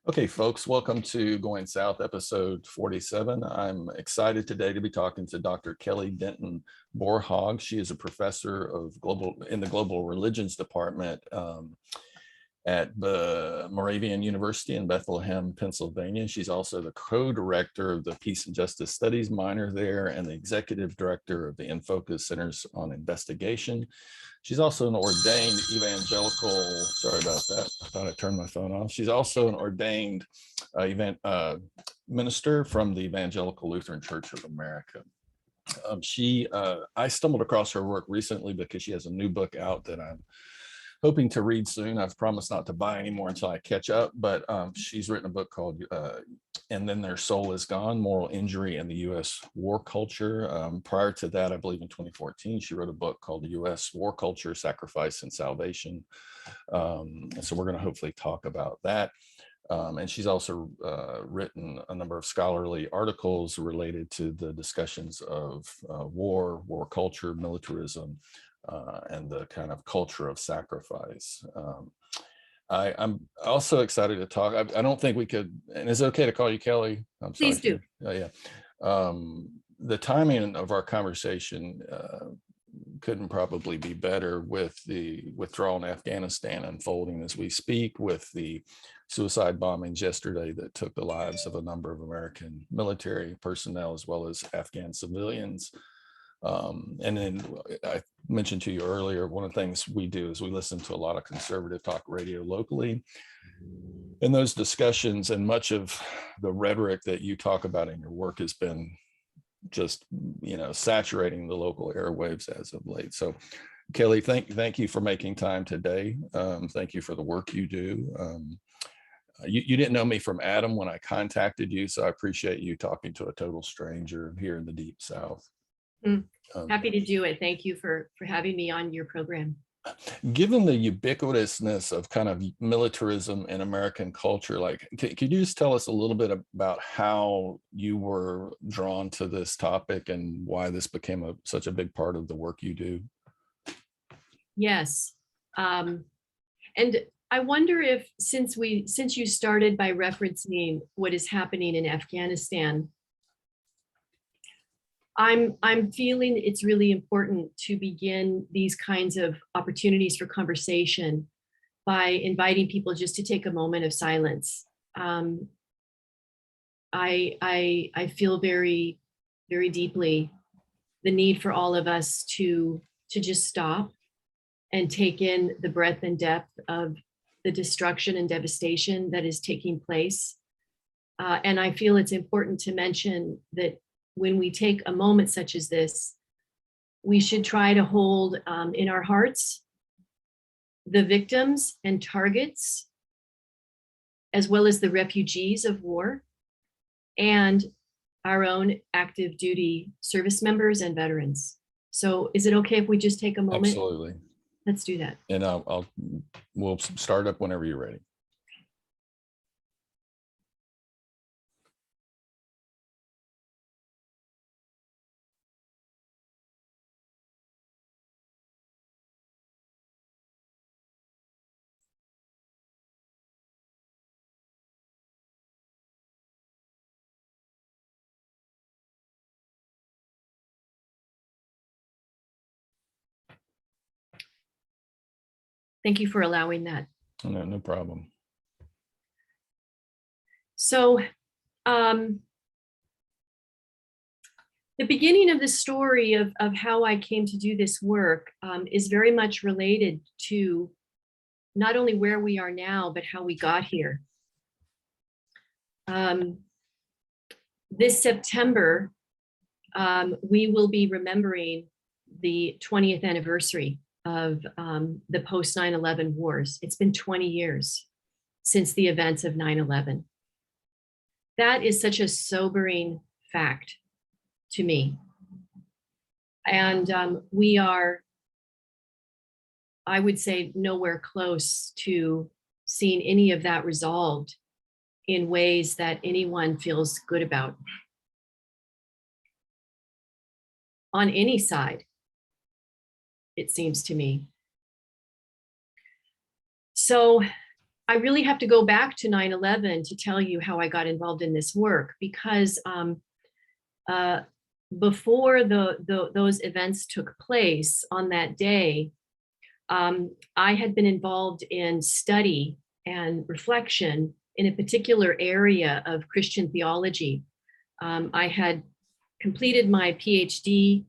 Okay, folks, welcome to Going South, episode 47. I'm excited today to be talking to Dr. Kelly Denton-Borhaug. She is a professor in the Global Religions Department at the Moravian University in Bethlehem, Pennsylvania. She's also the co-director of the Peace and Justice Studies minor there and the executive director of the In-Focus Centers on Investigation. She's also an ordained evangelical, sorry about that, I thought I turned my phone off. She's also an ordained minister from the Evangelical Lutheran Church of America. I stumbled across her work recently because she has a new book out that I'm hoping to read soon. I've promised not to buy anymore until I catch up, but she's written a book called And Then Their Soul Is Gone, Moral Injury in the U.S. War Culture. Prior to that, I believe in 2014, she wrote a book called The U.S. War Culture, Sacrifice and Salvation. And so we're going to hopefully talk about that. And she's also written a number of scholarly articles related to the discussions of war culture, militarism, and the kind of culture of sacrifice. I'm also excited to talk. I don't think we could, and is it okay to call you Kelly? I'm sorry. Please do. Yeah. The timing of our conversation couldn't probably be better with the withdrawal in Afghanistan unfolding as we speak, with the suicide bombings yesterday that took the lives of a number of American military personnel as well as Afghan civilians. And then I mentioned to you earlier, one of the things we do is we listen to a lot of conservative talk radio locally. And those discussions and much of the rhetoric that you talk about in your work has been just, saturating the local airwaves as of late. So Kelly, thank you for making time today. Thank you for the work you do. You didn't know me from Adam when I contacted you, so I appreciate you talking to a total stranger here in the Deep South. Happy to do it. Thank you for having me on your program. Given the ubiquitousness of kind of militarism in American culture, could you just tell us a little bit about how you were drawn to this topic and why this became such a big part of the work you do? Yes. And I wonder if, since you started by referencing what is happening in Afghanistan, I'm feeling it's really important to begin these kinds of opportunities for conversation by inviting people just to take a moment of silence. I feel very, very deeply the need for all of us to just stop and take in the breadth and depth of the destruction and devastation that is taking place. And I feel it's important to mention that when we take a moment such as this, we should try to hold in our hearts the victims and targets, as well as the refugees of war, and our own active duty service members and veterans. So is it okay if we just take a moment? Absolutely. Let's do that. And we'll start up whenever you're ready. Thank you for allowing that. No problem. So the beginning of the story of how I came to do this work is very much related to not only where we are now, but how we got here. This September, we will be remembering the 20th anniversary of the post 9/11 wars. It's been 20 years since the events of 9/11. That is such a sobering fact to me. And we are, I would say, nowhere close to seeing any of that resolved in ways that anyone feels good about on any side, it seems to me. So I really have to go back to 9/11 to tell you how I got involved in this work, because uh, before those events took place on that day, I had been involved in study and reflection in a particular area of Christian theology. I had completed my PhD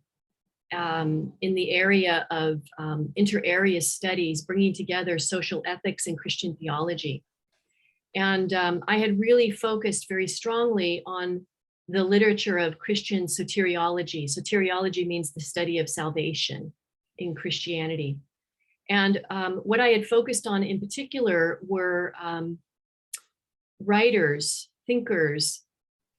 in the area of inter-area studies, bringing together social ethics and Christian theology. And I had really focused very strongly on the literature of Christian soteriology. Soteriology means the study of salvation in Christianity. And what I had focused on in particular were writers, thinkers,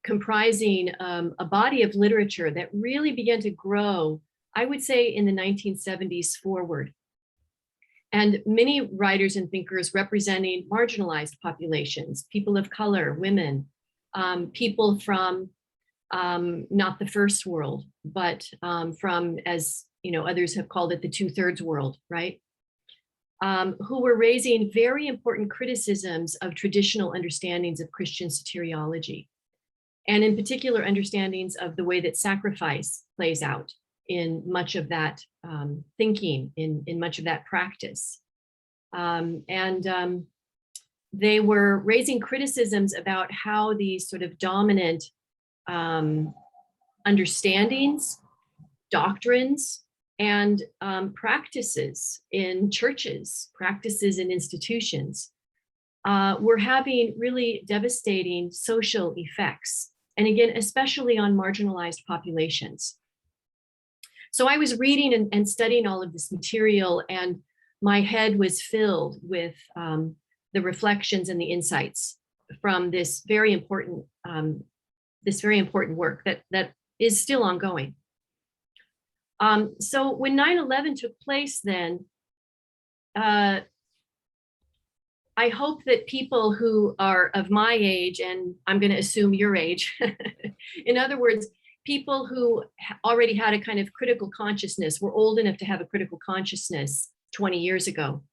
comprising a body of literature that really began to grow, I would say, in the 1970s forward. And many writers and thinkers representing marginalized populations, people of color, women, people from not the first world, but from, as you know, others have called it, the 2/3 world, right? Who were raising very important criticisms of traditional understandings of Christian soteriology, and in particular understandings of the way that sacrifice plays out in much of that thinking, in much of that practice. They were raising criticisms about how these sort of dominant understandings, doctrines, and practices in churches, practices in institutions, were having really devastating social effects. And again, especially on marginalized populations. So I was reading and studying all of this material, and my head was filled with the reflections and the insights from this very important work that is still ongoing. So when 9/11 took place, then I hope that people who are of my age, and I'm going to assume your age, in other words, people who already had a kind of critical consciousness, were old enough to have a critical consciousness 20 years ago,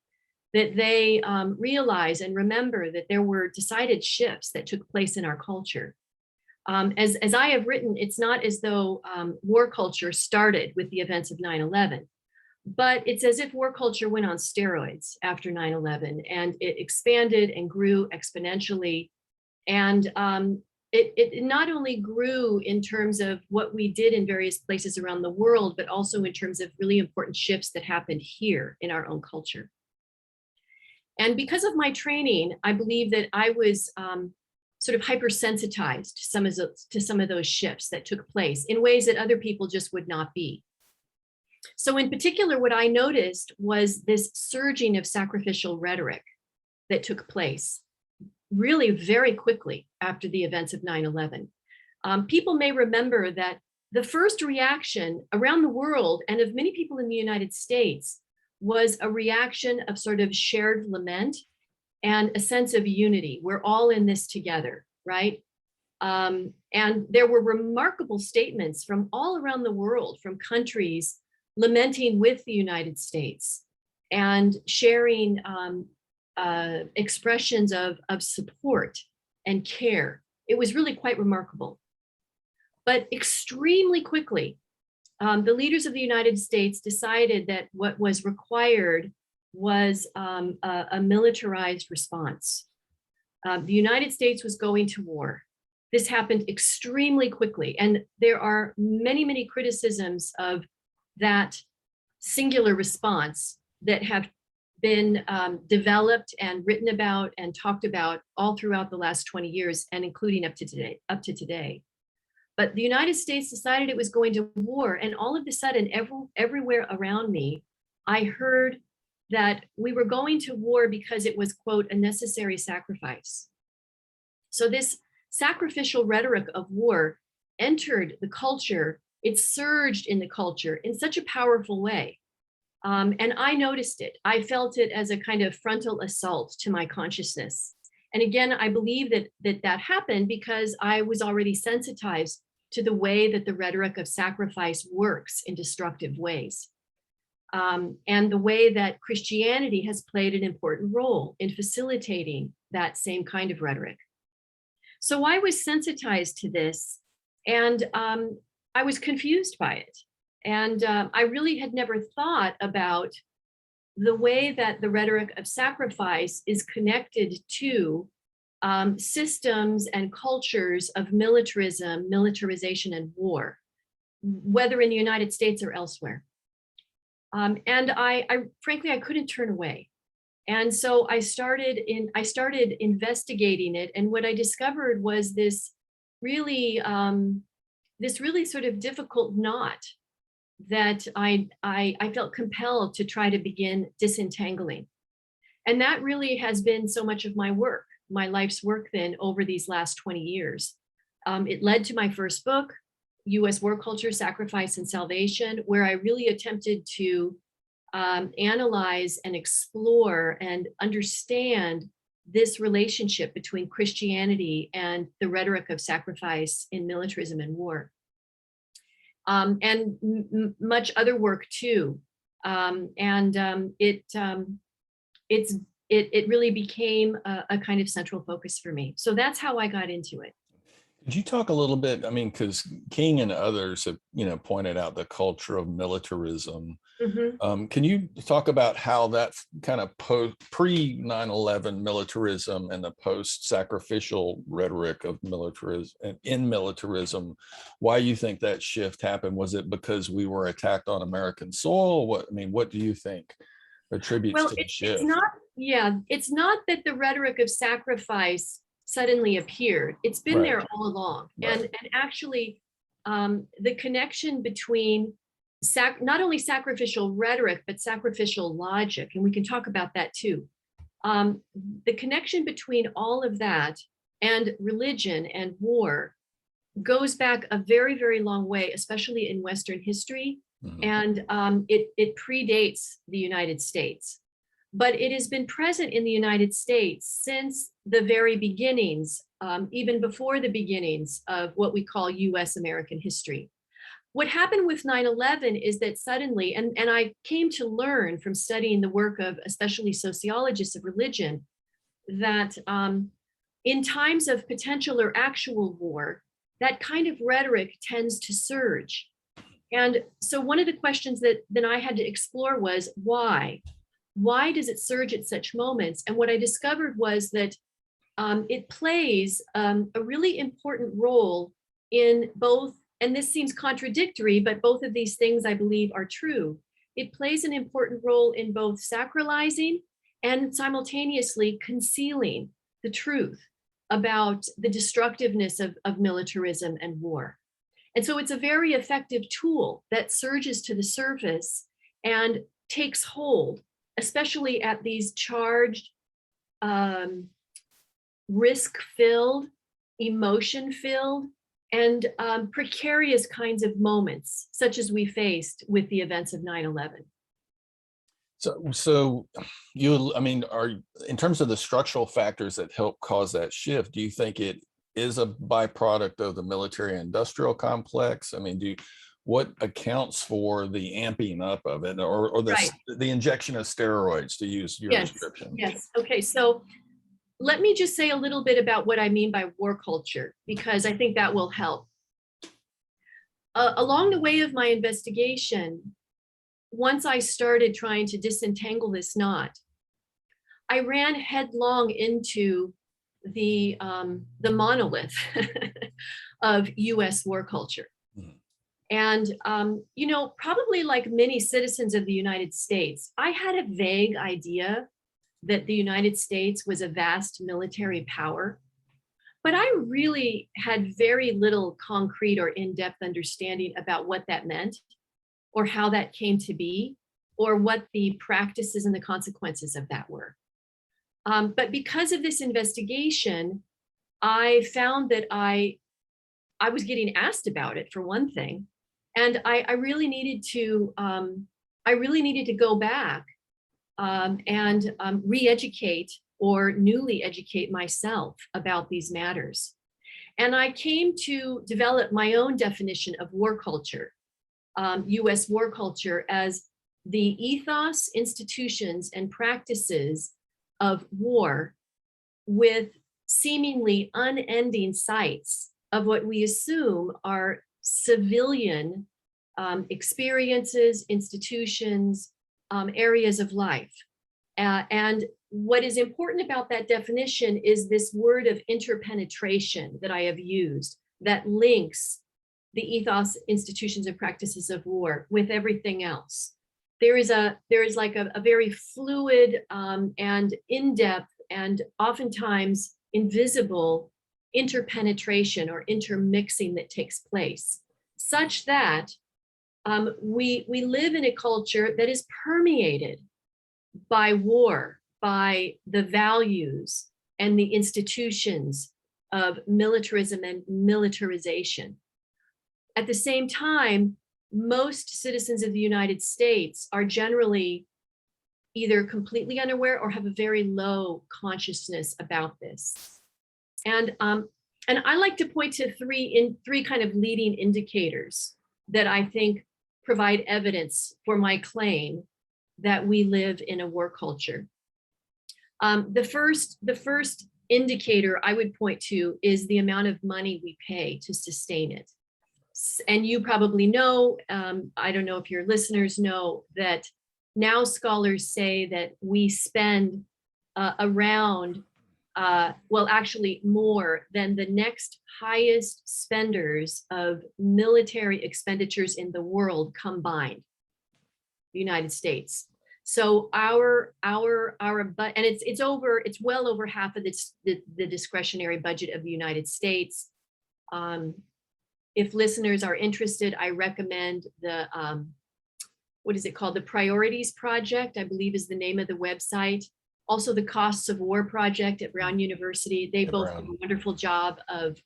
that they realize and remember that there were decided shifts that took place in our culture. As I have written, it's not as though war culture started with the events of 9/11. But it's as if war culture went on steroids after 9/11, and it expanded and grew exponentially. And it not only grew in terms of what we did in various places around the world, but also in terms of really important shifts that happened here in our own culture. And because of my training, I believe that I was sort of hypersensitized to some of those shifts that took place in ways that other people just would not be. So in particular, what I noticed was this surging of sacrificial rhetoric that took place really very quickly after the events of 9/11. People may remember that the first reaction around the world, and of many people in the United States, was a reaction of sort of shared lament and a sense of unity. We're all in this together, right? And there were remarkable statements from all around the world, from countries lamenting with the United States and sharing expressions of support and care. It was really quite remarkable. But extremely quickly, the leaders of the United States decided that what was required was a militarized response. The United States was going to war. This happened extremely quickly. And there are many, many criticisms of that singular response that have been developed and written about and talked about all throughout the last 20 years, and including up to today. But the United States decided it was going to war, and all of a sudden, everywhere around me, I heard that we were going to war because it was, quote, a necessary sacrifice. So this sacrificial rhetoric of war entered the culture. It surged in the culture in such a powerful way. And I noticed it. I felt it as a kind of frontal assault to my consciousness. And again, I believe that happened because I was already sensitized to the way that the rhetoric of sacrifice works in destructive ways. and the way that Christianity has played an important role in facilitating that same kind of rhetoric. So I was sensitized to this, and I was confused by it. And I really had never thought about the way that the rhetoric of sacrifice is connected to systems and cultures of militarism, militarization, and war, whether in the United States or elsewhere. And I frankly, I couldn't turn away. And so I started investigating it. And what I discovered was this really sort of difficult knot that I felt compelled to try to begin disentangling. And that really has been so much of my work, my life's work then over these last 20 years. It led to my first book, U.S. War Culture, Sacrifice, and Salvation, where I really attempted to analyze and explore and understand this relationship between Christianity and the rhetoric of sacrifice in militarism and war. And much other work too. It really became a kind of central focus for me. So that's how I got into it. Could you talk a little bit, I mean, because King and others have, pointed out the culture of militarism. Mm-hmm. Can you talk about how that kind of pre 9/11 militarism and the post-sacrificial rhetoric of militarism and in militarism, why you think that shift happened? Was it because we were attacked on American soil? What do you think attributes to the shift? It's not that the rhetoric of sacrifice suddenly appeared. It's been there all along. Right. And actually, the connection between not only sacrificial rhetoric, but sacrificial logic, and we can talk about that too. The connection between all of that and religion and war goes back a very, very long way, especially in Western history. Mm-hmm. And it predates the United States. But it has been present in the United States since the very beginnings, even before the beginnings of what we call US American history. What happened with 9/11 is that suddenly, and I came to learn from studying the work of especially sociologists of religion, that in times of potential or actual war, that kind of rhetoric tends to surge. And so one of the questions that then I had to explore was why? Why does it surge at such moments? And what I discovered was that it plays a really important role in both, and this seems contradictory, but both of these things I believe are true. It plays an important role in both sacralizing and simultaneously concealing the truth about the destructiveness of militarism and war. And so it's a very effective tool that surges to the surface and takes hold, especially at these charged, risk-filled, emotion-filled, and precarious kinds of moments, such as we faced with the events of 9/11. So are in terms of the structural factors that help cause that shift, do you think it is a byproduct of the military-industrial complex? What accounts for the amping up of it, or the injection of steroids, to use your description? Yes. Okay. So let me just say a little bit about what I mean by war culture, because I think that will help. Along the way of my investigation, once I started trying to disentangle this knot, I ran headlong into the monolith of US war culture. Mm-hmm. And, probably like many citizens of the United States, I had a vague idea that the United States was a vast military power, but I really had very little concrete or in-depth understanding about what that meant, or how that came to be, or what the practices and the consequences of that were. But because of this investigation, I found that I was getting asked about it, for one thing, and I really needed to go back and re-educate or newly educate myself about these matters. And I came to develop my own definition of war culture, US war culture, as the ethos, institutions, and practices of war with seemingly unending sites of what we assume are civilian experiences, institutions, areas of life. And what is important about that definition is this word of interpenetration that I have used that links the ethos, institutions, and practices of war with everything else. There is like a very fluid and in-depth and oftentimes invisible interpenetration or intermixing that takes place, such that we live in a culture that is permeated by war, by the values and the institutions of militarism and militarization. At the same time, most citizens of the United States are generally either completely unaware or have a very low consciousness about this. And I like to point to three kind of leading indicators that I think provide evidence for my claim that we live in a war culture. The first indicator I would point to is the amount of money we pay to sustain it. And you probably know, I don't know if your listeners know, that now scholars say that we spend around, well, actually more than the next highest spenders of military expenditures in the world combined, the United States. So and it's well over half of the discretionary budget of the United States. If listeners are interested, I recommend the, what is it called? The Priorities Project, I believe is the name of the website. Also the Costs of War Project at Brown University. They both do a wonderful job of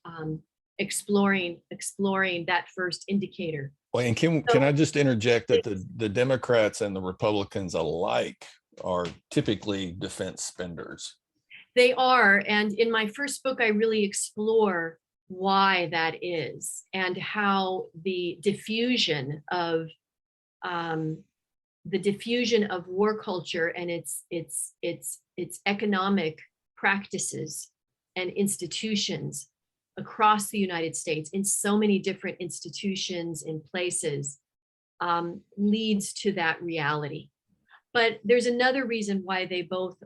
exploring that first indicator. Well, and can I just interject that the Democrats and the Republicans alike are typically defense spenders? They are, and in my first book, I really explore why that is and how the diffusion of war culture and its economic practices and institutions across the United States in so many different institutions and places leads to that reality. But there's another reason why they both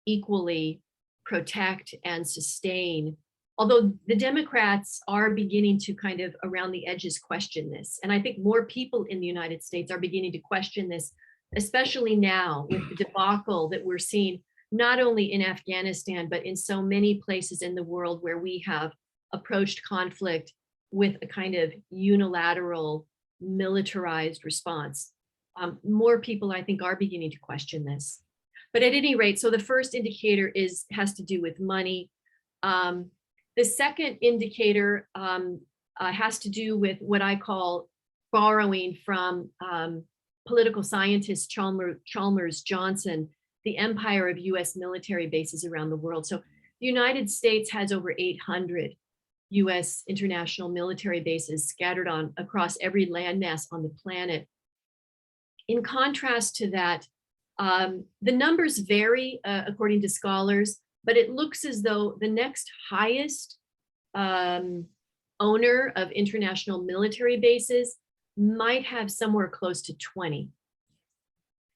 equally protect and sustain, although the Democrats are beginning to kind of around the edges question this. And I think more people in the United States are beginning to question this, especially now with the debacle that we're seeing, not only in Afghanistan, but in so many places in the world where we have approached conflict with a kind of unilateral militarized response. More people, I think, are beginning to question this. But at any rate, so the first indicator has to do with money. The second indicator has to do with what I call borrowing from political scientist Chalmers Johnson, the empire of US military bases around the world. So the United States has over 800 US international military bases scattered across every landmass on the planet. In contrast to that, the numbers vary according to scholars, but it looks as though the next highest owner of international military bases might have somewhere close to 20.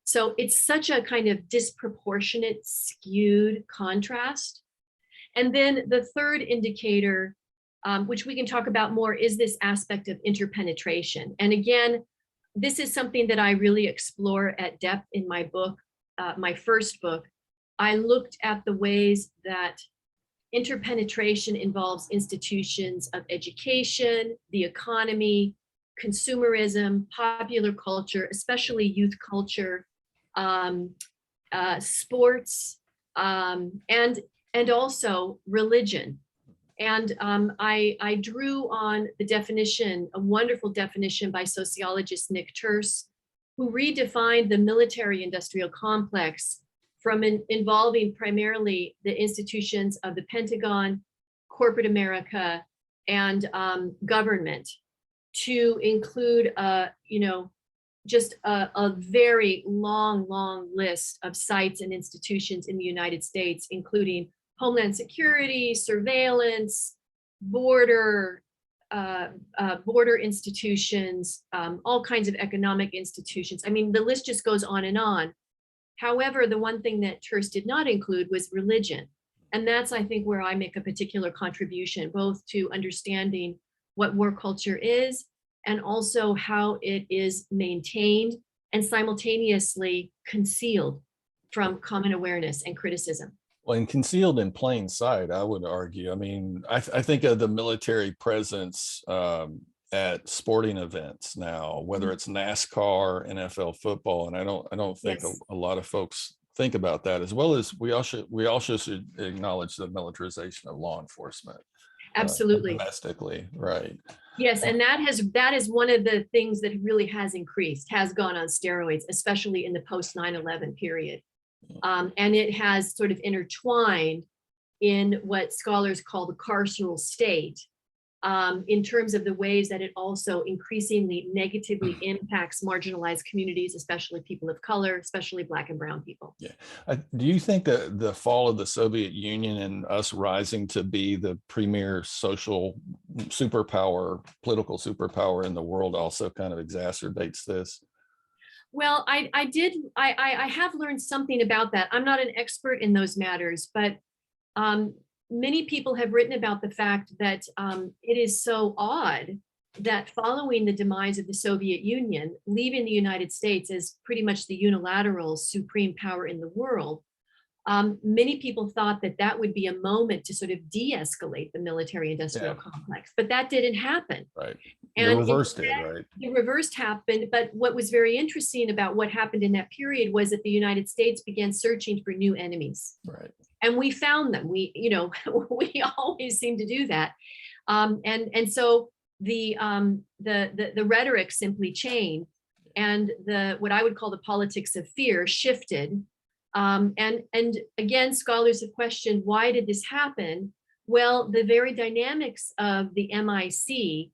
So it's such a kind of disproportionate, skewed contrast. And then the third indicator, which we can talk about more, is this aspect of interpenetration. And again, this is something that I really explore at depth in my book, my first book. I looked at the ways that interpenetration involves institutions of education, the economy, consumerism, popular culture, especially youth culture, sports, and also religion. And I drew on the definition, a wonderful definition by sociologist Nick Terse, who redefined the military-industrial complex from involving primarily the institutions of the Pentagon, corporate America, and government, to include, just a very long list of sites and institutions in the United States, including Homeland Security, surveillance, border institutions, all kinds of economic institutions. I mean, the list just goes on and on. However, the one thing that Terse did not include was religion. And that's, I think, where I make a particular contribution, both to understanding what war culture is and also how it is maintained and simultaneously concealed from common awareness and criticism. Well, and concealed in plain sight, I would argue. I mean, I think of the military presence at sporting events now, whether it's NASCAR, NFL football, and I don't think Yes. a lot of folks think about that, as well as we also should acknowledge the militarization of law enforcement. Absolutely. Domestically, right. Yes, and that is one of the things that really has increased, has gone on steroids, especially in the post 9/11 period. And it has sort of intertwined in what scholars call the carceral state, in terms of the ways that it also increasingly negatively impacts marginalized communities, especially people of color, especially Black and brown people. Yeah. Do you think that the fall of the Soviet Union and us rising to be the premier social superpower, political superpower in the world also kind of exacerbates this? Well, I have learned something about that. I'm not an expert in those matters, but many people have written about the fact that it is so odd that following the demise of the Soviet Union, leaving the United States as pretty much the unilateral supreme power in the world, many people thought that that would be a moment to sort of de-escalate the military-industrial complex, but that didn't happen. Right. And the reverse did, right? The reverse happened, but what was very interesting about what happened in that period was that the United States began searching for new enemies. Right. And we found them. We always seem to do that. And so the rhetoric simply changed, and what I would call the politics of fear shifted. And again, scholars have questioned, why did this happen? Well, the very dynamics of the MIC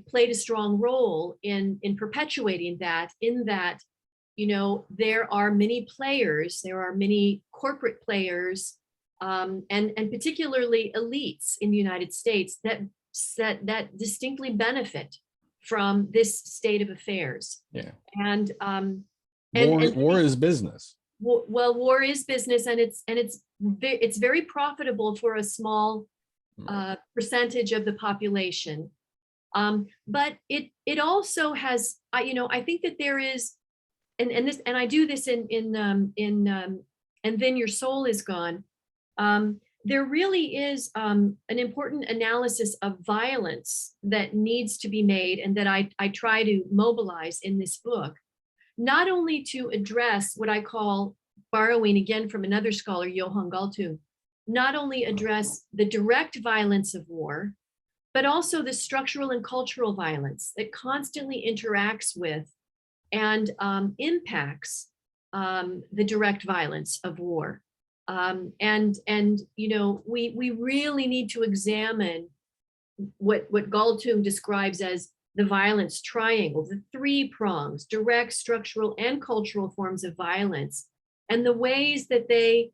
played a strong role in perpetuating that, in that, there are many players, there are many corporate players, and particularly elites in the United States that distinctly benefit from this state of affairs. Yeah. And war is business. Well, war is business, and it's very profitable for a small percentage of the population. But it also has, I think that there is, and I do this in And Then Your Soul Is Gone. There really is an important analysis of violence that needs to be made, and that I try to mobilize in this book, not only to address what I call, borrowing again from another scholar, Johan Galtung, not only address the direct violence of war, but also the structural and cultural violence that constantly interacts with and impacts the direct violence of war. We really need to examine what Galtung describes as the violence triangle, the three prongs: direct, structural, and cultural forms of violence, and the ways that they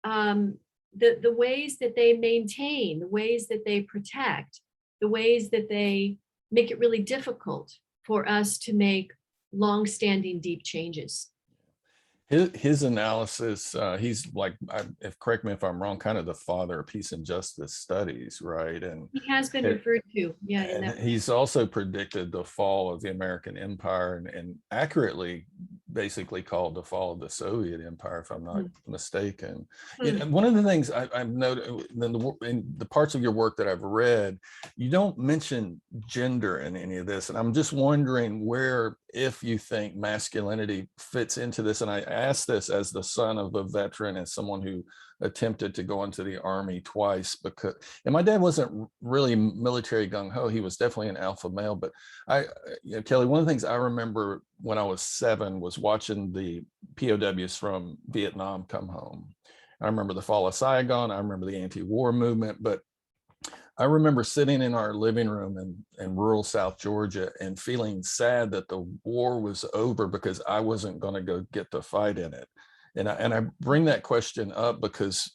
the ways that they maintain, the ways that they protect, the ways that they make it really difficult for us to make long-standing deep changes. His analysis, he's like, correct me if I'm wrong, kind of the father of peace and justice studies, right? And he has been referred to, yeah. And he's also predicted the fall of the American empire, and accurately basically called the fall of the Soviet empire, if I'm not mistaken. One of the things I've noted in the parts of your work that I've read, you don't mention gender in any of this. And I'm just wondering where, if you think masculinity fits into this. And I ask this as the son of a veteran and someone who attempted to go into the Army twice, and my dad wasn't really military gung-ho. He was definitely an alpha male. But Kelly, one of the things I remember when I was 7 was watching the POWs from Vietnam come home. I remember the fall of Saigon. I remember the anti-war movement. But I remember sitting in our living room in rural South Georgia and feeling sad that the war was over because I wasn't going to go get to fight in it. And I bring that question up because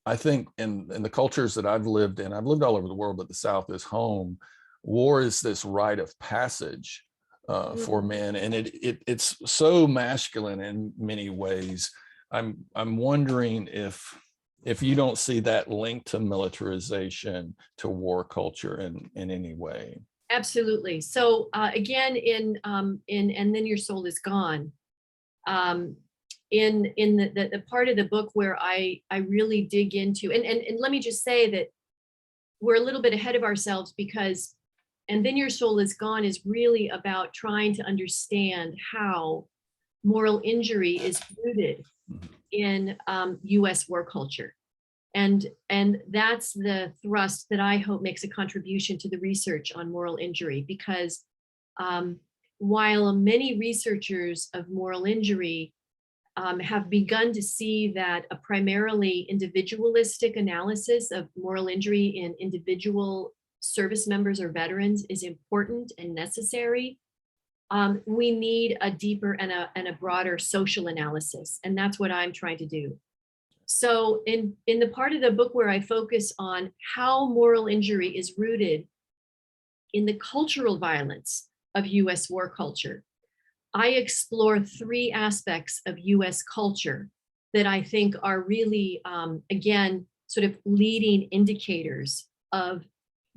I think in the cultures that I've lived in, I've lived all over the world, but the South is home. War is this rite of passage for men, and it's so masculine in many ways. I'm wondering if you don't see that link to militarization, to war culture in any way. Absolutely. So again, in And Then Your Soul Is Gone, in the part of the book where I really dig into, and let me just say that we're a little bit ahead of ourselves, because And Then Your Soul Is Gone is really about trying to understand how moral injury is rooted in US war culture. And that's the thrust that I hope makes a contribution to the research on moral injury, because while many researchers of moral injury have begun to see that a primarily individualistic analysis of moral injury in individual service members or veterans is important and necessary, we need a deeper and a broader social analysis. And that's what I'm trying to do. So in the part of the book where I focus on how moral injury is rooted in the cultural violence of US war culture, I explore 3 aspects of US culture that I think are really, again, sort of leading indicators of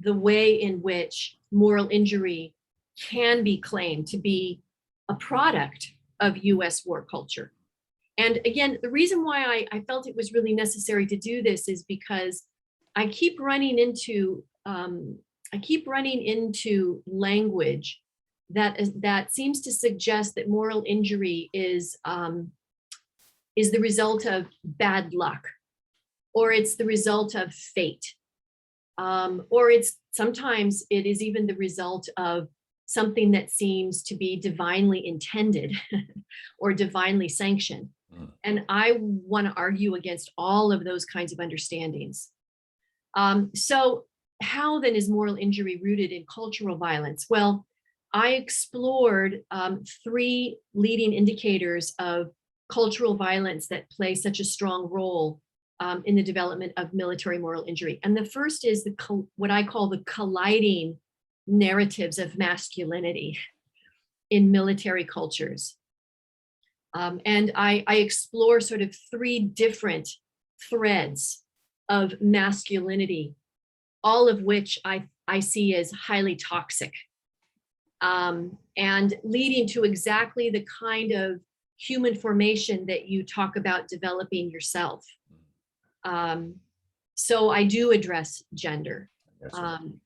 the way in which moral injury can be claimed to be a product of US war culture. And again, the reason why I felt it was really necessary to do this is because I keep running into language that seems to suggest that moral injury is the result of bad luck, or it's the result of fate, or sometimes it is even the result of something that seems to be divinely intended or divinely sanctioned. And I want to argue against all of those kinds of understandings. So how then is moral injury rooted in cultural violence? Well, I explored 3 leading indicators of cultural violence that play such a strong role in the development of military moral injury. And the first is what I call the colliding narratives of masculinity in military cultures. And I explore sort of 3 different threads of masculinity, all of which I see as highly toxic, and leading to exactly the kind of human formation that you talk about developing yourself. So I do address gender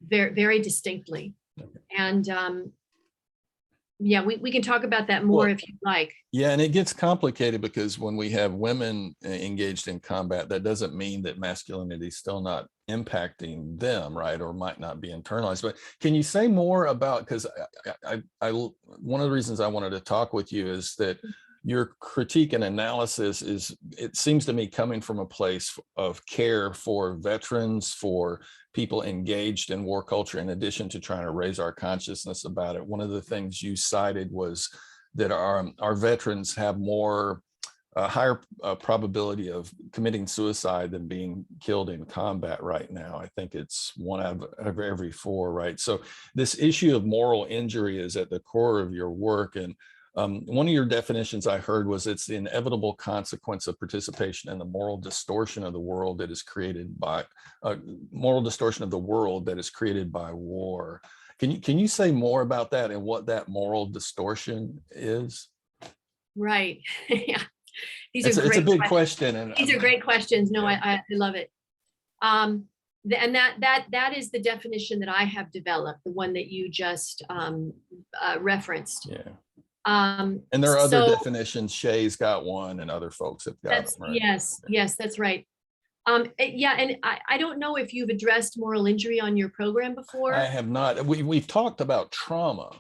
very, very distinctly. And yeah, we can talk about that more if you'd like. Yeah, and it gets complicated because when we have women engaged in combat, that doesn't mean that masculinity is still not impacting them, right? Or might not be internalized. But can you say more about, because one of the reasons I wanted to talk with you is that your critique and analysis is, it seems to me, coming from a place of care for veterans, for people engaged in war culture, in addition to trying to raise our consciousness about it. One of the things you cited was that our veterans have more higher probability of committing suicide than being killed in combat right now. I think it's 1 out of every 4, right? So this issue of moral injury is at the core of your work. And one of your definitions I heard was it's the inevitable consequence of participation in the moral distortion of the world that is created by moral distortion of the world that is created by war. Can you say more about that and what that moral distortion is? Right. Yeah. It's a big question. And these are great questions. No, yeah. I love it. And that is the definition that I have developed, the one that you just referenced. Yeah. And there are other definitions. Shay's got one, and other folks have got them. Right? Yes, that's right. Yeah, and I don't know if you've addressed moral injury on your program before. I have not. We've talked about trauma.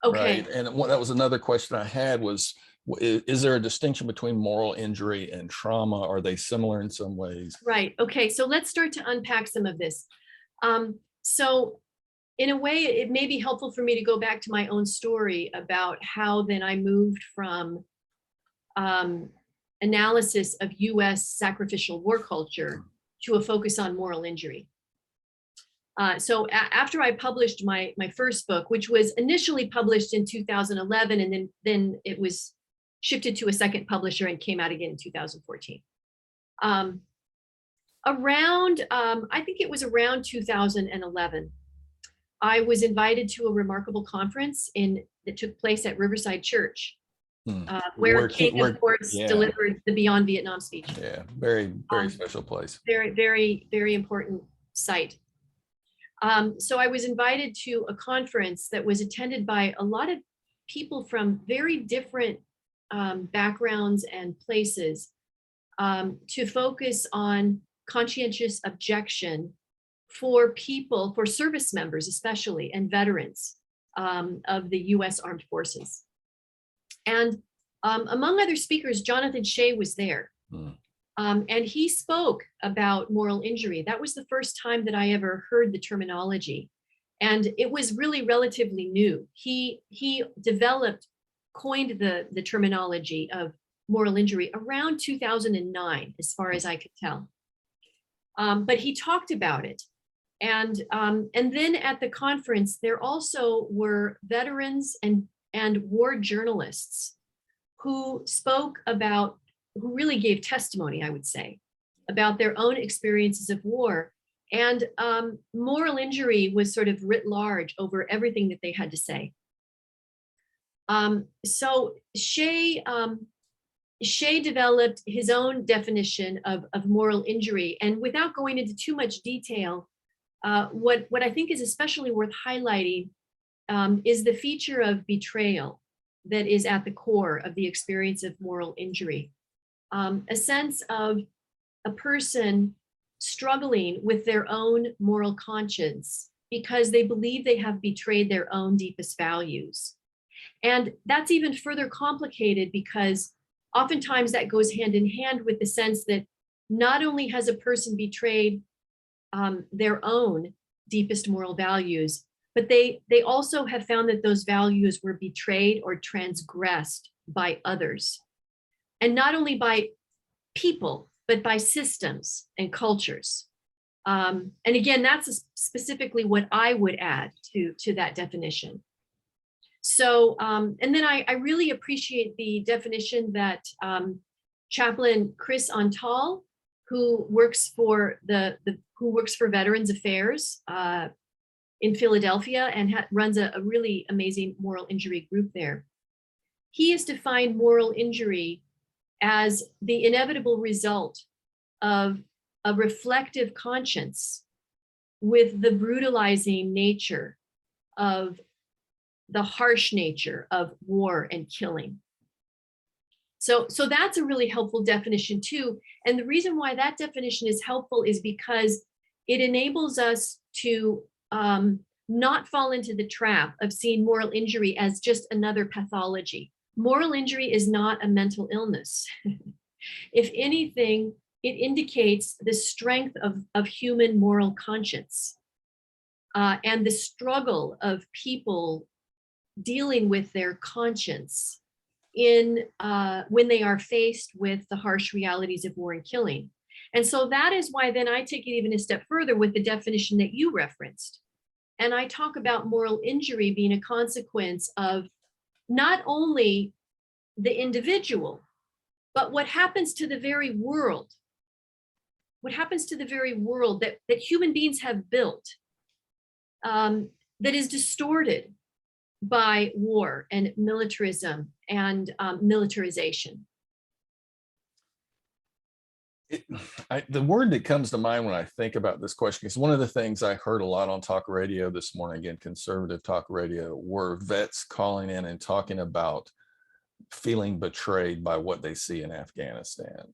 Okay. Right? And that was another question I had was, is there a distinction between moral injury and trauma? Are they similar in some ways? Right. Okay. So let's start to unpack some of this. So in a way, it may be helpful for me to go back to my own story about how then I moved from analysis of US sacrificial war culture to a focus on moral injury. So after I published my first book, which was initially published in 2011, and then it was shifted to a second publisher and came out again in 2014. I think it was around 2011, I was invited to a remarkable conference that took place at Riverside Church, where King, of course, delivered the Beyond Vietnam speech. Yeah, very, very special place. Very, very, very important site. So I was invited to a conference that was attended by a lot of people from very different backgrounds and places, to focus on conscientious objection for people, for service members especially, and veterans of the US Armed Forces. And among other speakers, Jonathan Shea was there. And he spoke about moral injury. That was the first time that I ever heard the terminology. And it was really relatively new. He coined the terminology of moral injury around 2009, as far as I could tell. But he talked about it. And then at the conference, there also were veterans and war journalists who spoke about, who really gave testimony, I would say, about their own experiences of war. And moral injury was sort of writ large over everything that they had to say. So Shea developed his own definition of moral injury. And without going into too much detail, what I think is especially worth highlighting is the feature of betrayal that is at the core of the experience of moral injury. A sense of a person struggling with their own moral conscience because they believe they have betrayed their own deepest values. And that's even further complicated because oftentimes that goes hand in hand with the sense that not only has a person betrayed their own deepest moral values, but they also have found that those values were betrayed or transgressed by others. And not only by people, but by systems and cultures. And again, that's specifically what I would add to that definition. So, and then I really appreciate the definition that Chaplain Chris Antal, who works for Veterans Affairs in Philadelphia and runs a really amazing moral injury group there. He has defined moral injury as the inevitable result of a reflective conscience with the brutalizing nature of the harsh nature of war and killing. So that's a really helpful definition too. And the reason why that definition is helpful is because it enables us to not fall into the trap of seeing moral injury as just another pathology. Moral injury is not a mental illness. If anything, it indicates the strength of human moral conscience and the struggle of people dealing with their conscience when they are faced with the harsh realities of war and killing. And so that is why then I take it even a step further with the definition that you referenced. And I talk about moral injury being a consequence of not only the individual, but what happens to the very world. What happens to the very world that human beings have built that is distorted by war and militarism and militarization. The word that comes to mind when I think about this question is one of the things I heard a lot on talk radio this morning, again, conservative talk radio, were vets calling in and talking about feeling betrayed by what they see in Afghanistan.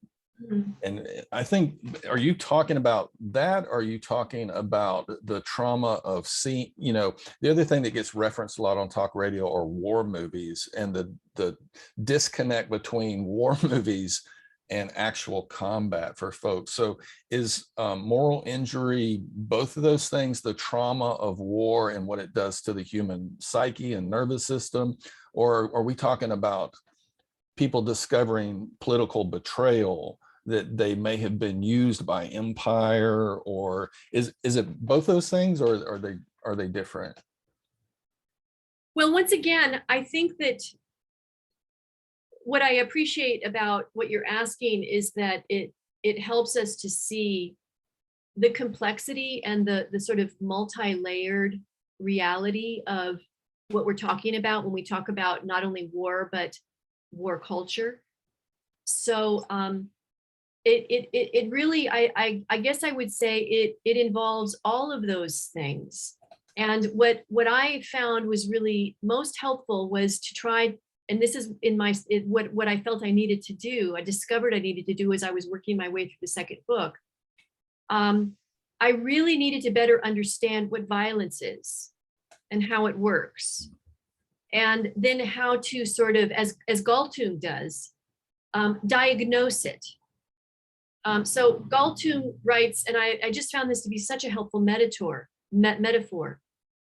Mm-hmm. And I think, are you talking about that? Or are you talking about the trauma of seeing, the other thing that gets referenced a lot on talk radio are war movies and the disconnect between war movies and actual combat for folks. So is moral injury, both of those things, the trauma of war and what it does to the human psyche and nervous system? Or are we talking about people discovering political betrayal, that they may have been used by empire? Or is it both those things, or are they different? Well, once again, I think that what I appreciate about what you're asking is that it helps us to see the complexity and the sort of multi-layered reality of what we're talking about when we talk about not only war, but war culture. So it really, I guess I would say it involves all of those things. And what I found was really most helpful was to try, and this is in my, what I felt I needed to do, I discovered I needed to do as I was working my way through the second book. I really needed to better understand what violence is and how it works. And then how to sort of, as Galtung does, diagnose it. So Galtung writes, and I just found this to be such a helpful metaphor.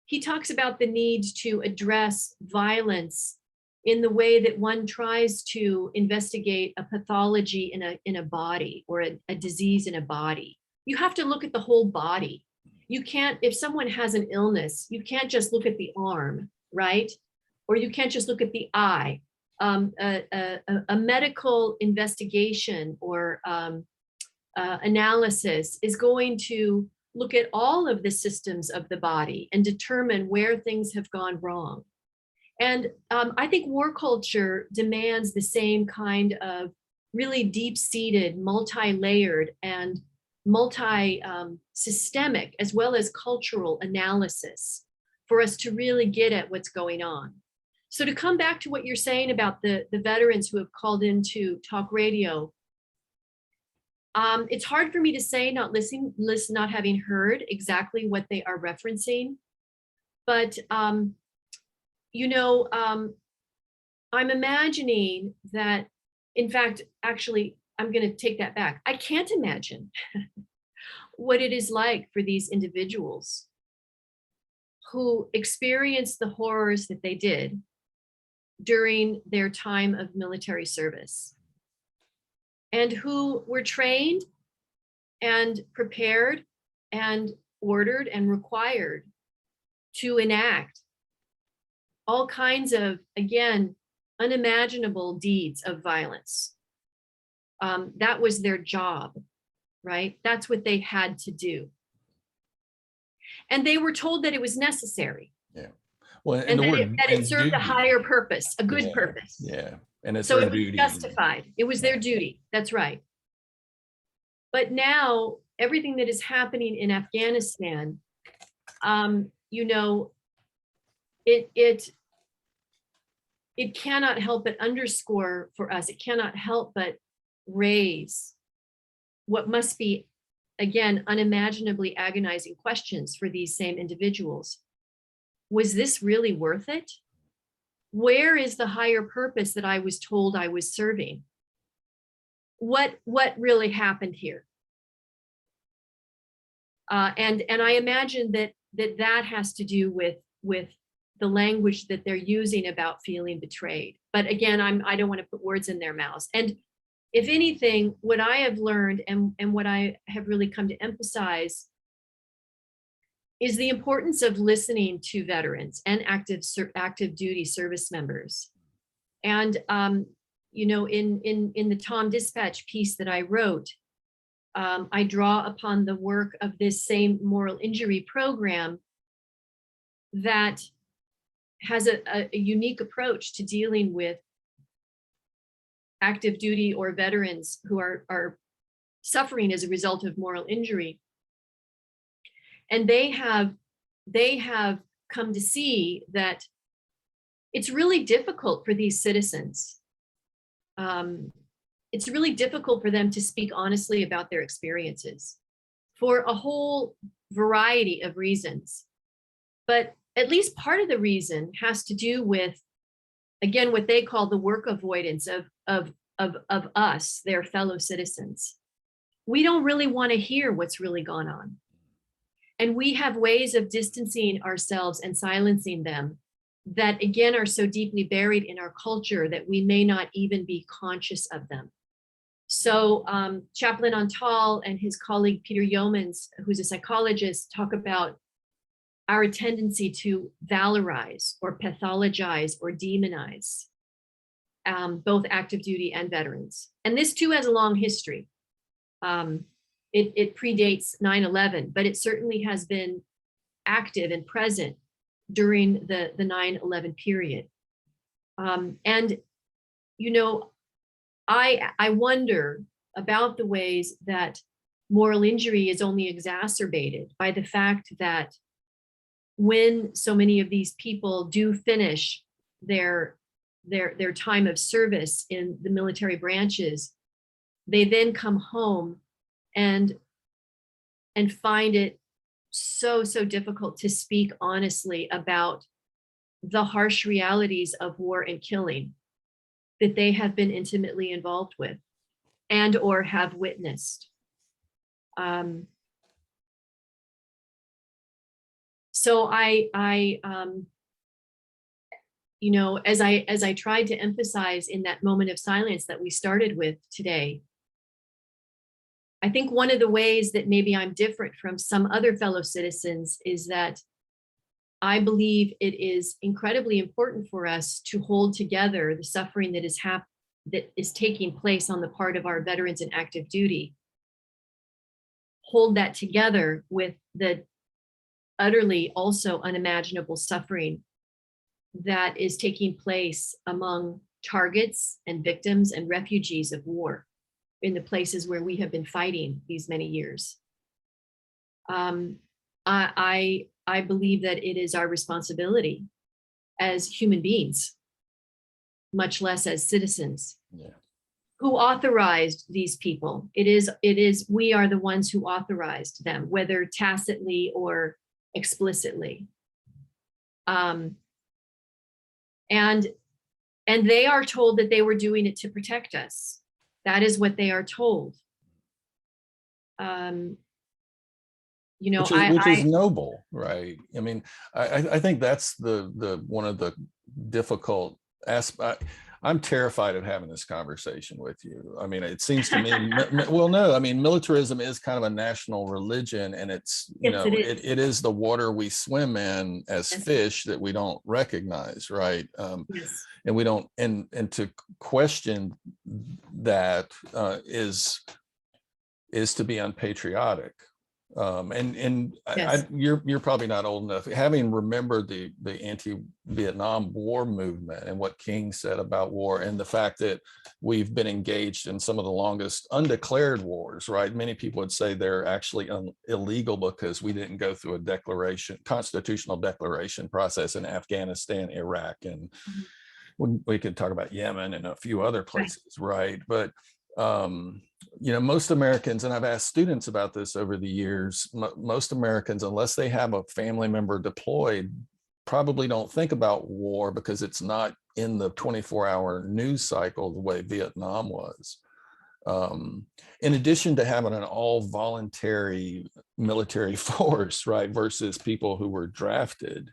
He talks about the need to address violence in the way that one tries to investigate a pathology in a body, or a disease in a body. You have to look at the whole body. You can't, if someone has an illness, you can't just look at the arm, right? Or you can't just look at the eye. A medical investigation or analysis is going to look at all of the systems of the body and determine where things have gone wrong. And I think war culture demands the same kind of really deep-seated, multi-layered and multi-systemic as well as cultural analysis for us to really get at what's going on. So to come back to what you're saying about the veterans who have called into talk radio, it's hard for me to say, not having heard exactly what they are referencing, but you know, I'm imagining that, in fact, actually, I'm going to take that back. I can't imagine what it is like for these individuals who experienced the horrors that they did during their time of military service, and who were trained and prepared and ordered and required to enact all kinds of, again, unimaginable deeds of violence. That was their job, right? That's what they had to do. And they were told that it was necessary. Yeah. Well, and that it served a higher purpose, a good purpose. Yeah. And it's so their it was duty. justified. It was their duty. That's right. But now everything that is happening in Afghanistan, you know, it cannot help but underscore for us, it cannot help but raise what must be, again, unimaginably agonizing questions for these same individuals. Was this really worth it? Where is the higher purpose that I was told I was serving? What really happened here? And I imagine that has to do with the language that they're using about feeling betrayed. But again, I don't want to put words in their mouths. And if anything, what I have learned and what I have really come to emphasize is the importance of listening to veterans and active duty service members. And you know, in the Tom Dispatch piece that I wrote, I draw upon the work of this same moral injury program that has a unique approach to dealing with active duty or veterans who are suffering as a result of moral injury. And they have come to see that it's really difficult for these citizens. It's really difficult for them to speak honestly about their experiences for a whole variety of reasons. But at least part of the reason has to do with, again, what they call the work avoidance of of us, their fellow citizens. We don't really want to hear what's really gone on. And we have ways of distancing ourselves and silencing them that, again, are so deeply buried in our culture that we may not even be conscious of them. So Chaplain Antal and his colleague Peter Yeomans, who's a psychologist, talk about our tendency to valorize or pathologize or demonize both active duty and veterans. And this too has a long history. It predates 9/11, but it certainly has been active and present during the 9/11 period. And, you know, I wonder about the ways that moral injury is only exacerbated by the fact that when so many of these people do finish their time of service in the military branches, they then come home and find it so difficult to speak honestly about the harsh realities of war and killing that they have been intimately involved with and or have witnessed. So I you know, as I tried to emphasize in that moment of silence that we started with today, I think one of the ways that maybe I'm different from some other fellow citizens is that I believe it is incredibly important for us to hold together the suffering that is taking place on the part of our veterans in active duty. Hold that together with the utterly also unimaginable suffering that is taking place among targets and victims and refugees of war in the places where we have been fighting these many years. I believe that it is our responsibility as human beings, much less as citizens, who authorized these people. We are the ones who authorized them, whether tacitly or explicitly. And they are told that they were doing it to protect us. That is what they are told. You know, which is noble, right? I mean, I think that's the one of the difficult aspects. I'm terrified of having this conversation with you. I mean, it seems to me, well, no, I mean, militarism is kind of a national religion, and it's, you know, it is the water we swim in as fish that we don't recognize, right? And we don't, and to question that is to be unpatriotic. You're probably not old enough, having remembered the anti-Vietnam War movement and what King said about war, and the fact that we've been engaged in some of the longest undeclared wars, right? Many people would say they're actually illegal because we didn't go through a constitutional declaration process in Afghanistan, Iraq, and we could talk about Yemen and a few other places, right? But you know, most Americans, and I've asked students about this over the years, most Americans, unless they have a family member deployed, probably don't think about war because it's not in the 24-hour news cycle the way Vietnam was. In addition to having an all voluntary military force, right, versus people who were drafted.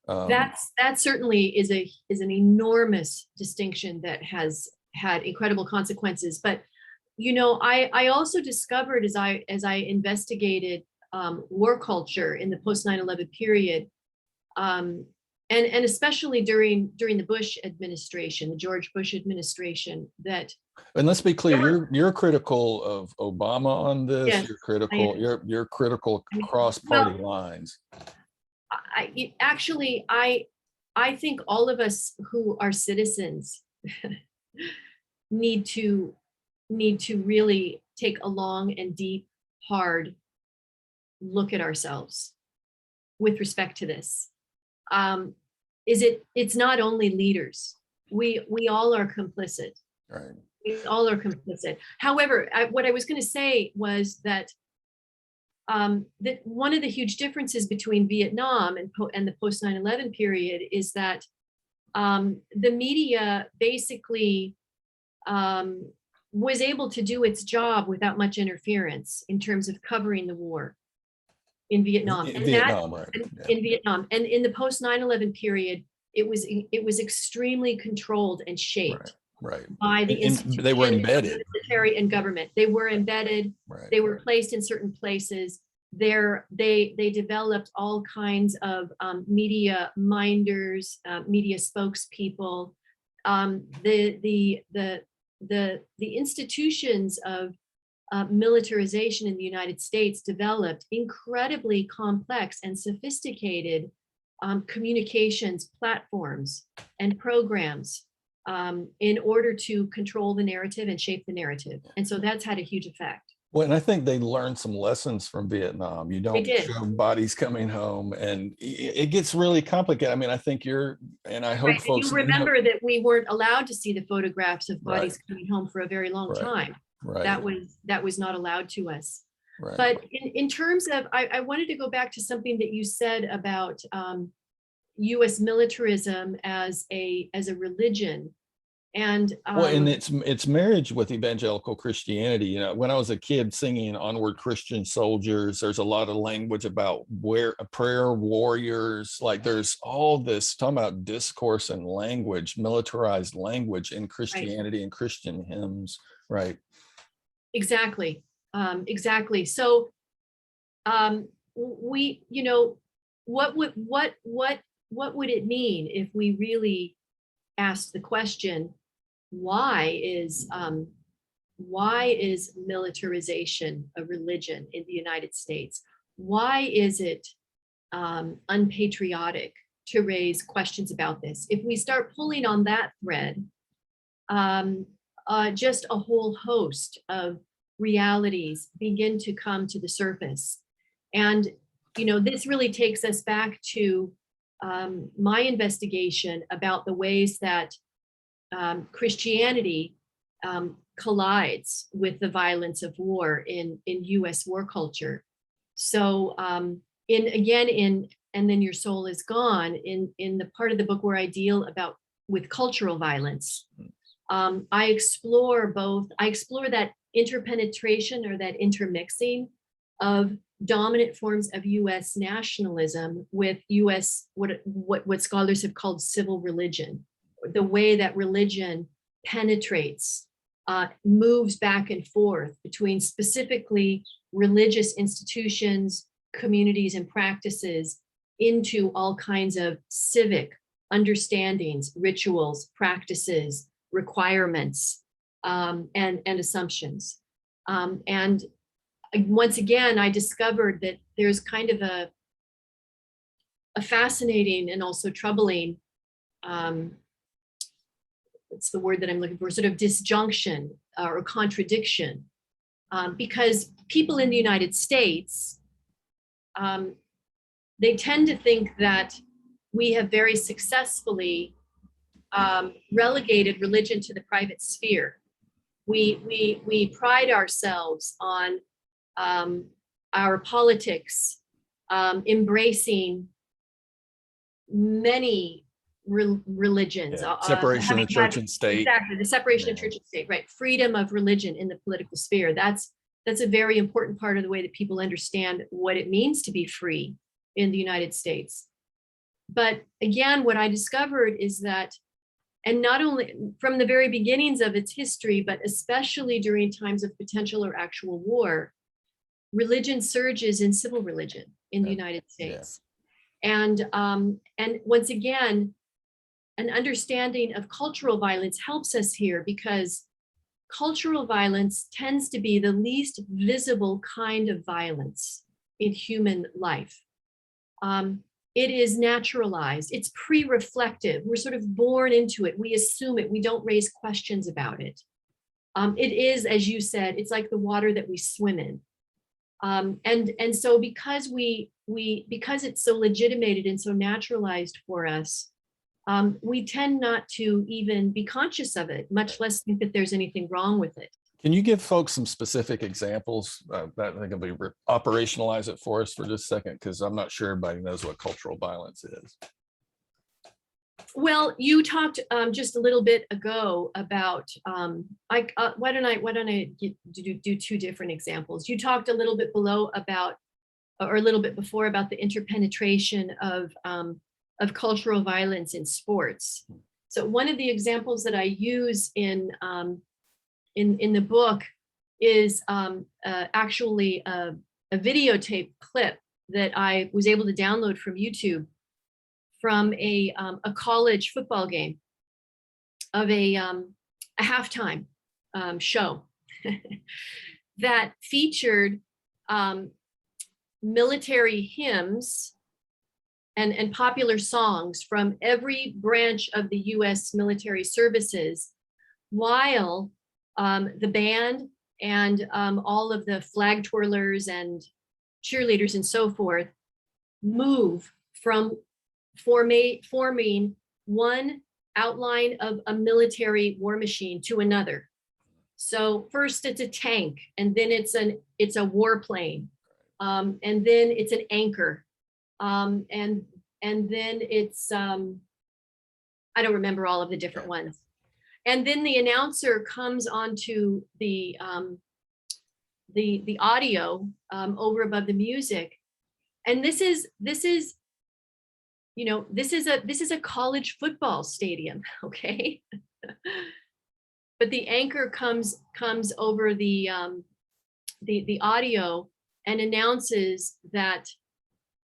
That certainly is an enormous distinction that has had incredible consequences. But, you know, I also discovered as I investigated war culture in the post 9/11 period, and especially during the Bush administration, the George Bush administration, that. And let's be clear, you're critical of Obama on this. Yes, you're critical across party lines. I think all of us who are citizens need to really take a long and deep, hard look at ourselves with respect to this. It's not only leaders. We all are complicit. Right. We all are complicit. However, what I was going to say was that that one of the huge differences between Vietnam and the post 9/11 period is that the media basically was able to do its job without much interference in terms of covering the war in Vietnam. In And Vietnam, right? in Vietnam, and in the post 9/11 period, it was extremely controlled and shaped Right. by the They were institution, embedded. military and government. They were embedded. Right. They were placed in certain places. They developed all kinds of media minders, media spokespeople. The institutions of militarization in the United States developed incredibly complex and sophisticated communications platforms and programs in order to control the narrative and shape the narrative. And so that's had a huge effect. Well, and I think they learned some lessons from Vietnam. You don't did. show bodies coming home, and it gets really complicated. I mean, I think and I hope Right. folks You remember that we weren't allowed to see the photographs of bodies coming home for a very long time. Right. That was not allowed to us. Right. But in terms of, I wanted to go back to something that you said about U.S. militarism as a religion. And well, and it's marriage with evangelical Christianity. You know, when I was a kid singing "Onward Christian Soldiers," there's a lot of language about prayer warriors. Like there's all this talking about discourse and language, militarized language in Christianity and Christian hymns, right? Exactly, exactly. So, we, you know, what would it mean if we really asked the question? Why is militarization a religion in the United States? Why is it unpatriotic to raise questions about this? If we start pulling on that thread, just a whole host of realities begin to come to the surface. And, you know, this really takes us back to my investigation about the ways that Christianity collides with the violence of war in US war culture. So and then Your Soul Is Gone, in the part of the book where I deal with cultural violence, I explore that interpenetration, or that intermixing of dominant forms of US nationalism with US, what scholars have called civil religion. The way that religion penetrates, moves back and forth between specifically religious institutions, communities, and practices into all kinds of civic understandings, rituals, practices, requirements, and assumptions. And once again, I discovered that there's kind of a fascinating and also troubling, it's the word that I'm looking for, sort of disjunction or contradiction, because people in the United States, they tend to think that we have very successfully relegated religion to the private sphere. We pride ourselves on our politics embracing many religions. Separation of church and state. Exactly, the separation of church and state, right? Freedom of religion in the political sphere. That's a very important part of the way that people understand what it means to be free in the United States. But again, what I discovered is that, and not only from the very beginnings of its history, but especially during times of potential or actual war, religion surges in civil religion in the United States. And once again, an understanding of cultural violence helps us here, because cultural violence tends to be the least visible kind of violence in human life. It is naturalized, it's pre-reflective, we're sort of born into it, we assume it, we don't raise questions about it. It is, as you said, it's like the water that we swim in. And so because because it's so legitimated and so naturalized for us, we tend not to even be conscious of it, much less think that there's anything wrong with it. Can you give folks some specific examples that I think will be operationalize it for us for just a second? Because I'm not sure everybody knows what cultural violence is. Well, you talked just a little bit ago about why don't I do two different examples? You talked a little bit below about, or a little bit before, about the interpenetration of cultural violence in sports. So one of the examples that I use in the book is actually a videotape clip that I was able to download from YouTube from a college football game of a halftime show that featured military hymns and popular songs from every branch of the US military services, while the band and all of the flag twirlers and cheerleaders and so forth move from forming one outline of a military war machine to another. So first it's a tank, and then it's a warplane, and then it's an anchor, and then it's I don't remember all of the different ones. And then the announcer comes onto the audio over above the music, and this is a college football stadium, okay? But the anchor comes over the audio and announces that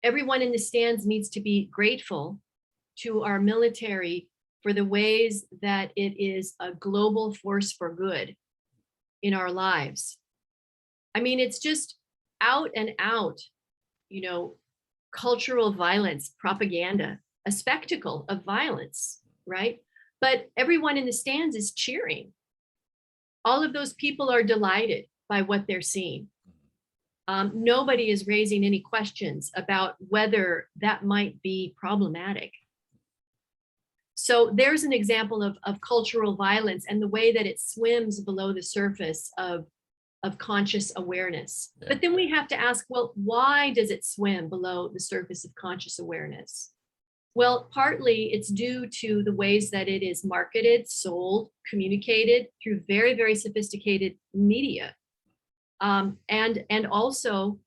everyone in the stands needs to be grateful to our military for the ways that it is a global force for good in our lives. I mean, it's just out and out, cultural violence, propaganda, a spectacle of violence, right? But everyone in the stands is cheering. All of those people are delighted by what they're seeing. Nobody is raising any questions about whether that might be problematic. So there's an example of cultural violence and the way that it swims below the surface of conscious awareness. Yeah. But then we have to ask, well, why does it swim below the surface of conscious awareness? Well, partly it's due to the ways that it is marketed, sold, communicated through very, very sophisticated media. And also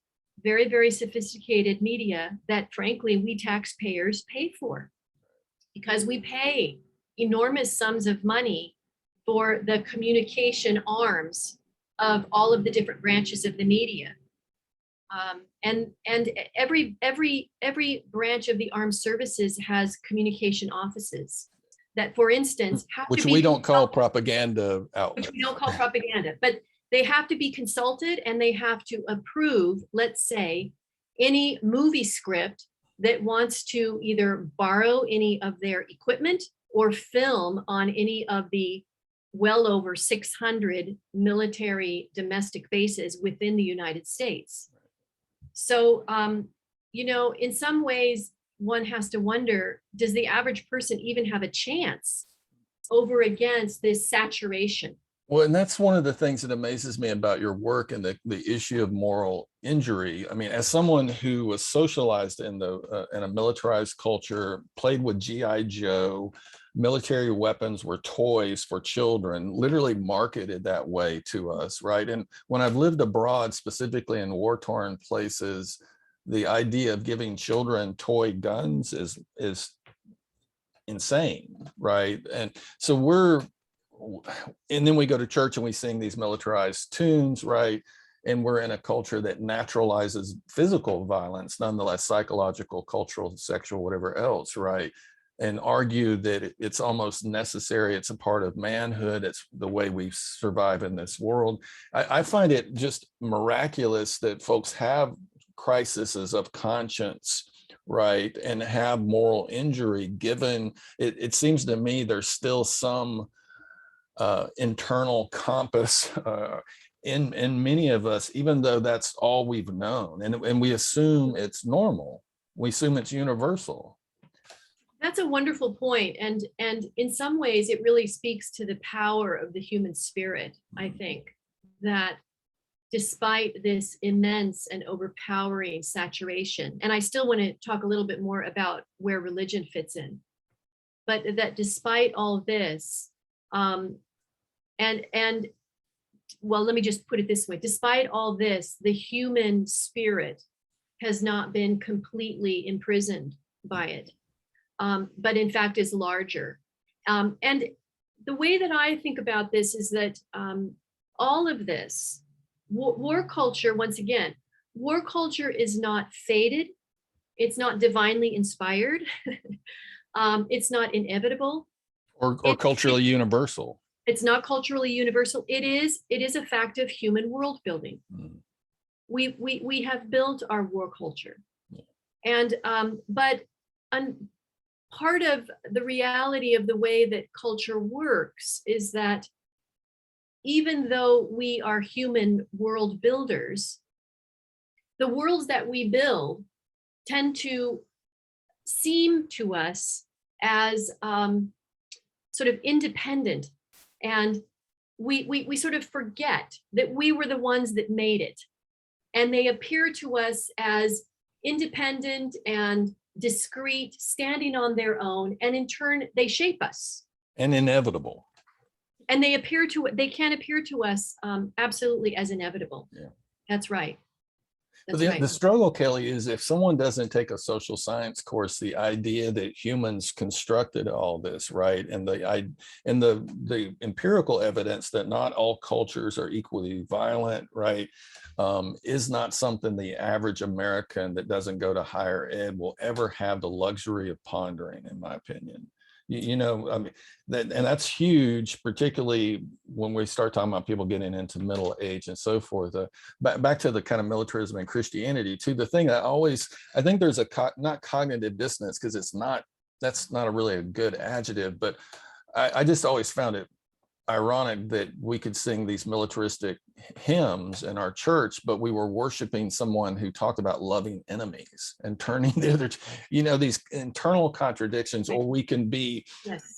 very, very sophisticated media that, frankly, we taxpayers pay for, because we pay enormous sums of money for the communication arms of all of the different branches of the media. And every branch of the armed services has communication offices that, for instance, which we don't call propaganda outlets. Which we don't call propaganda, but they have to be consulted, and they have to approve, let's say, any movie script that wants to either borrow any of their equipment or film on any of the well over 600 military domestic bases within the United States. So, in some ways, one has to wonder, does the average person even have a chance over against this saturation? Well, and that's one of the things that amazes me about your work and the issue of moral injury. I mean, as someone who was socialized in a militarized culture, played with G.I. Joe, military weapons were toys for children, literally marketed that way to us, right? And when I've lived abroad, specifically in war-torn places, the idea of giving children toy guns is insane, right? And so and then we go to church and we sing these militarized tunes, right? And we're in a culture that naturalizes physical violence, nonetheless, psychological, cultural, sexual, whatever else, right? And argue that it's almost necessary. It's a part of manhood. It's the way we survive in this world. I find it just miraculous that folks have crises of conscience, right? And have moral injury, given it seems to me there's still some internal compass in many of us, even though that's all we've known, and we assume it's normal. We assume it's universal. That's a wonderful point, and in some ways, it really speaks to the power of the human spirit. I think that despite this immense and overpowering saturation, and I still want to talk a little bit more about where religion fits in, but that despite all this, and well, let me just put it this way: despite all this, the human spirit has not been completely imprisoned by it, but in fact is larger. And the way that I think about this is that all of this war culture, once again, war culture is not fated. It's not divinely inspired. It's not inevitable. Or culturally universal. It's not culturally universal. It is a fact of human world building. We have built our war culture. And but part of the reality of the way that culture works is that even though we are human world builders, the worlds that we build tend to seem to us as sort of independent, and we sort of forget that we were the ones that made it, and they appear to us as independent and discrete, standing on their own, and in turn they shape us. And inevitable. And they can appear to us absolutely as inevitable. Yeah. That's right. The struggle, Kelly, is if someone doesn't take a social science course, the idea that humans constructed all this, right, and the empirical evidence that not all cultures are equally violent, right, is not something the average American that doesn't go to higher ed will ever have the luxury of pondering, in my opinion. You know, I mean, that's huge, particularly when we start talking about people getting into middle age and so forth. Back to the kind of militarism and Christianity too. The thing that I think there's not cognitive dissonance, because that's not really a good adjective, but I just always found it ironic that we could sing these militaristic hymns in our church, but we were worshiping someone who talked about loving enemies and turning the other, these internal contradictions. Or we can be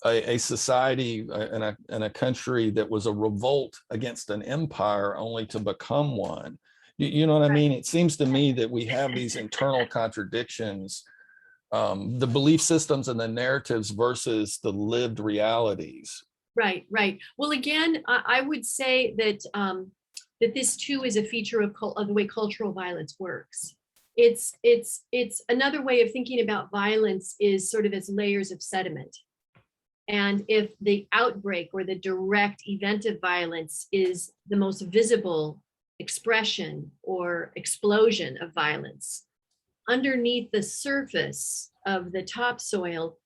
a society and a country that was a revolt against an empire only to become one. You know what I mean? It seems to me that we have these internal contradictions, the belief systems and the narratives versus the lived realities. Right. Well, again, I would say that that this too is a feature of the way cultural violence works. It's another way of thinking about violence is sort of as layers of sediment. And if the outbreak or the direct event of violence is the most visible expression or explosion of violence, underneath the surface of the topsoil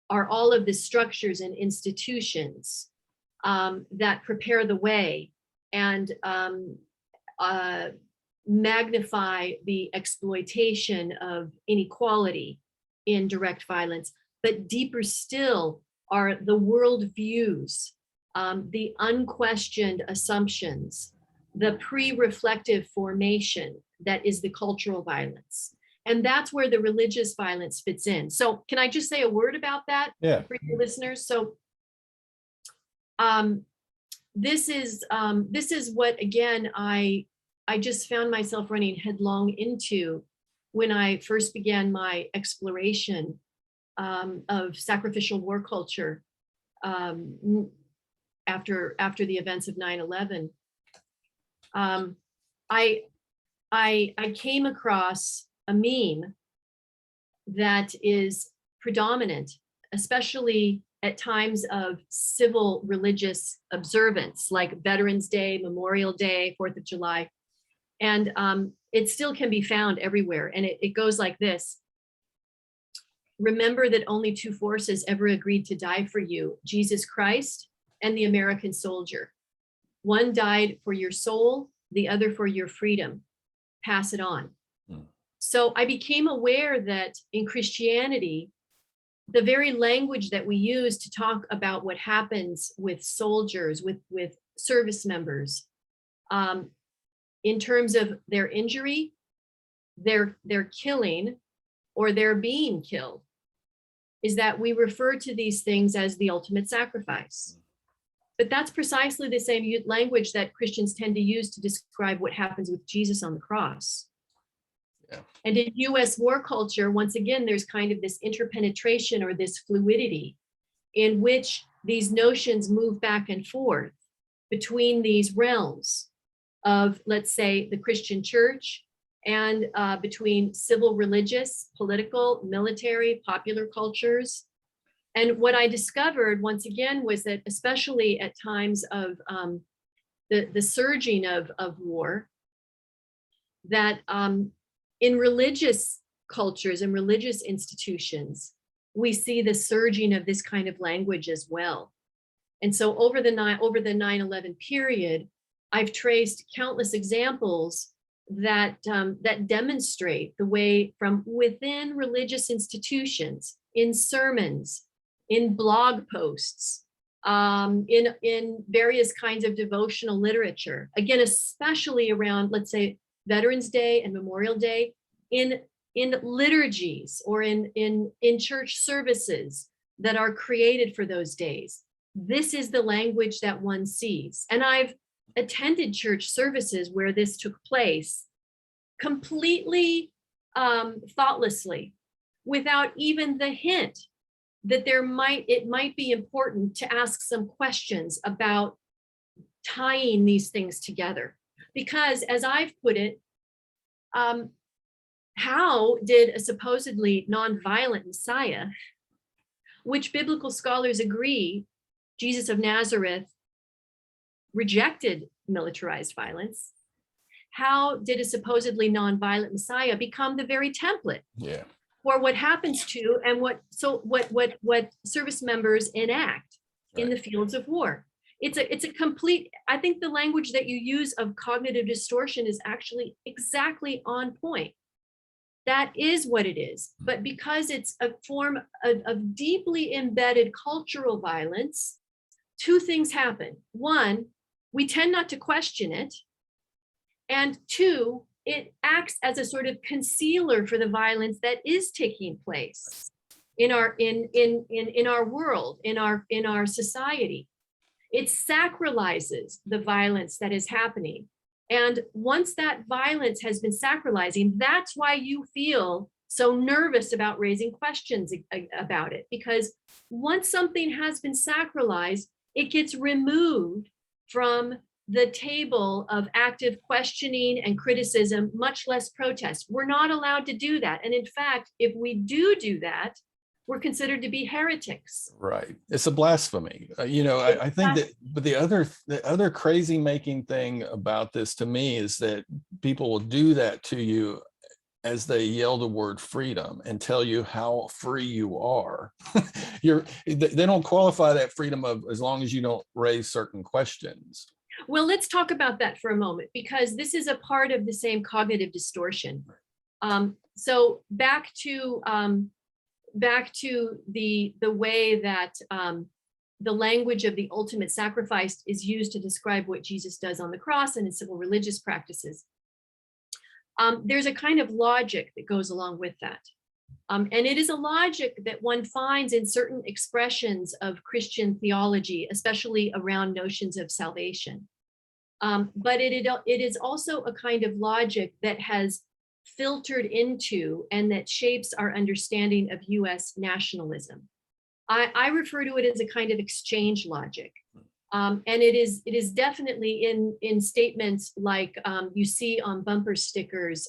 are all of the structures and institutions that prepare the way and magnify the exploitation of inequality in direct violence. But deeper still are the worldviews, the unquestioned assumptions, the pre-reflective formation that is the cultural violence. And that's where the religious violence fits in. So can I just say a word about that for your listeners? So this is what, again, I just found myself running headlong into when I first began my exploration of sacrificial war culture after the events of 9/11. I came across a meme that is predominant, especially at times of civil religious observance, like Veterans Day, Memorial Day, 4th of July. And it still can be found everywhere. And it goes like this: remember that only two forces ever agreed to die for you, Jesus Christ and the American soldier. One died for your soul, the other for your freedom. Pass it on. So I became aware that in Christianity, the very language that we use to talk about what happens with soldiers, with service members, in terms of their injury, their killing, or their being killed, is that we refer to these things as the ultimate sacrifice. But that's precisely the same language that Christians tend to use to describe what happens with Jesus on the cross. Yeah. And in US war culture, once again, there's kind of this interpenetration or this fluidity in which these notions move back and forth between these realms of, let's say, the Christian church and between civil, religious, political, military, popular cultures. And what I discovered once again was that, especially at times of the surging of war, that in religious cultures and religious institutions, we see the surging of this kind of language as well. And so over the 9/11 period, I've traced countless examples that that demonstrate the way from within religious institutions, in sermons, in blog posts, in various kinds of devotional literature. Again, especially around, let's say, Veterans Day and Memorial Day, in liturgies or in church services that are created for those days. This is the language that one sees. And I've attended church services where this took place completely thoughtlessly, without even the hint that it might be important to ask some questions about tying these things together. Because, as I've put it, how did a supposedly nonviolent Messiah, which biblical scholars agree Jesus of Nazareth rejected militarized violence, how did a supposedly nonviolent Messiah become the very template for what happens to and what service members enact in the fields of war? It's a complete, I think the language that you use of cognitive distortion is actually exactly on point. That is what it is. But because it's a form of deeply embedded cultural violence, two things happen. One, we tend not to question it. And two, it acts as a sort of concealer for the violence that is taking place in our world, in our society. It sacralizes the violence that is happening. And once that violence has been sacralizing, that's why you feel so nervous about raising questions about it. Because once something has been sacralized, it gets removed from the table of active questioning and criticism, much less protest. We're not allowed to do that. And in fact, if we do that, we're considered to be heretics. Right. It's a blasphemy. I think that, but the other crazy making thing about this to me is that people will do that to you as they yell the word freedom and tell you how free you are. They don't qualify that freedom of as long as you don't raise certain questions. Well, let's talk about that for a moment, because this is a part of the same cognitive distortion. So back to the way that the language of the ultimate sacrifice is used to describe what Jesus does on the cross and in civil religious practices. There's a kind of logic that goes along with that. And it is a logic that one finds in certain expressions of Christian theology, especially around notions of salvation. But it is also a kind of logic that has filtered into and that shapes our understanding of US nationalism. I refer to it as a kind of exchange logic. And it is definitely in statements like you see on bumper stickers,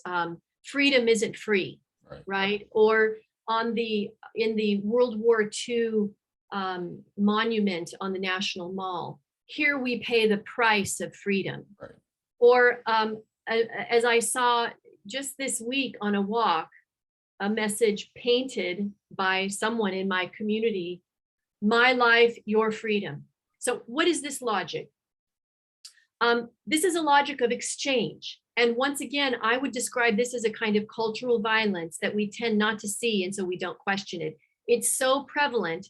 freedom isn't free, right? Or in the World War II monument on the National Mall, here we pay the price of freedom. Right. Or as I saw just this week on a walk, a message painted by someone in my community, my life, your freedom. So what is this logic? This is a logic of exchange. And once again, I would describe this as a kind of cultural violence that we tend not to see, and so we don't question it. It's so prevalent,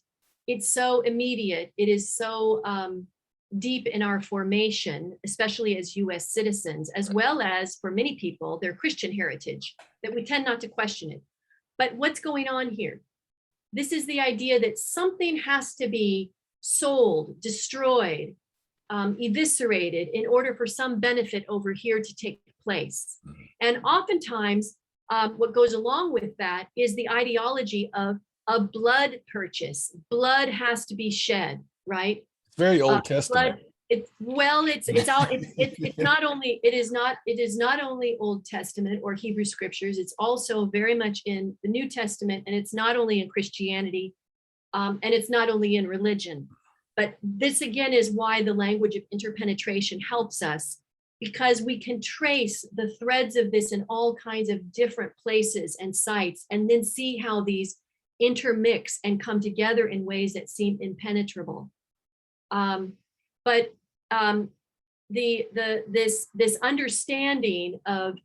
it's so immediate, it is so deep in our formation, especially as US citizens, as well as for many people, their Christian heritage, that we tend not to question it. But what's going on here? This is the idea that something has to be sold, destroyed, eviscerated in order for some benefit over here to take place. And oftentimes, what goes along with that is the ideology of a blood purchase. Blood has to be shed, right? It's very Old Testament. Blood, it's not only, it is not only Old Testament or Hebrew scriptures, it's also very much in the New Testament, and it's not only in Christianity, and it's not only in religion. But this again is why the language of interpenetration helps us, because we can trace the threads of this in all kinds of different places and sites, and then see how these intermix and come together in ways that seem impenetrable. This understanding of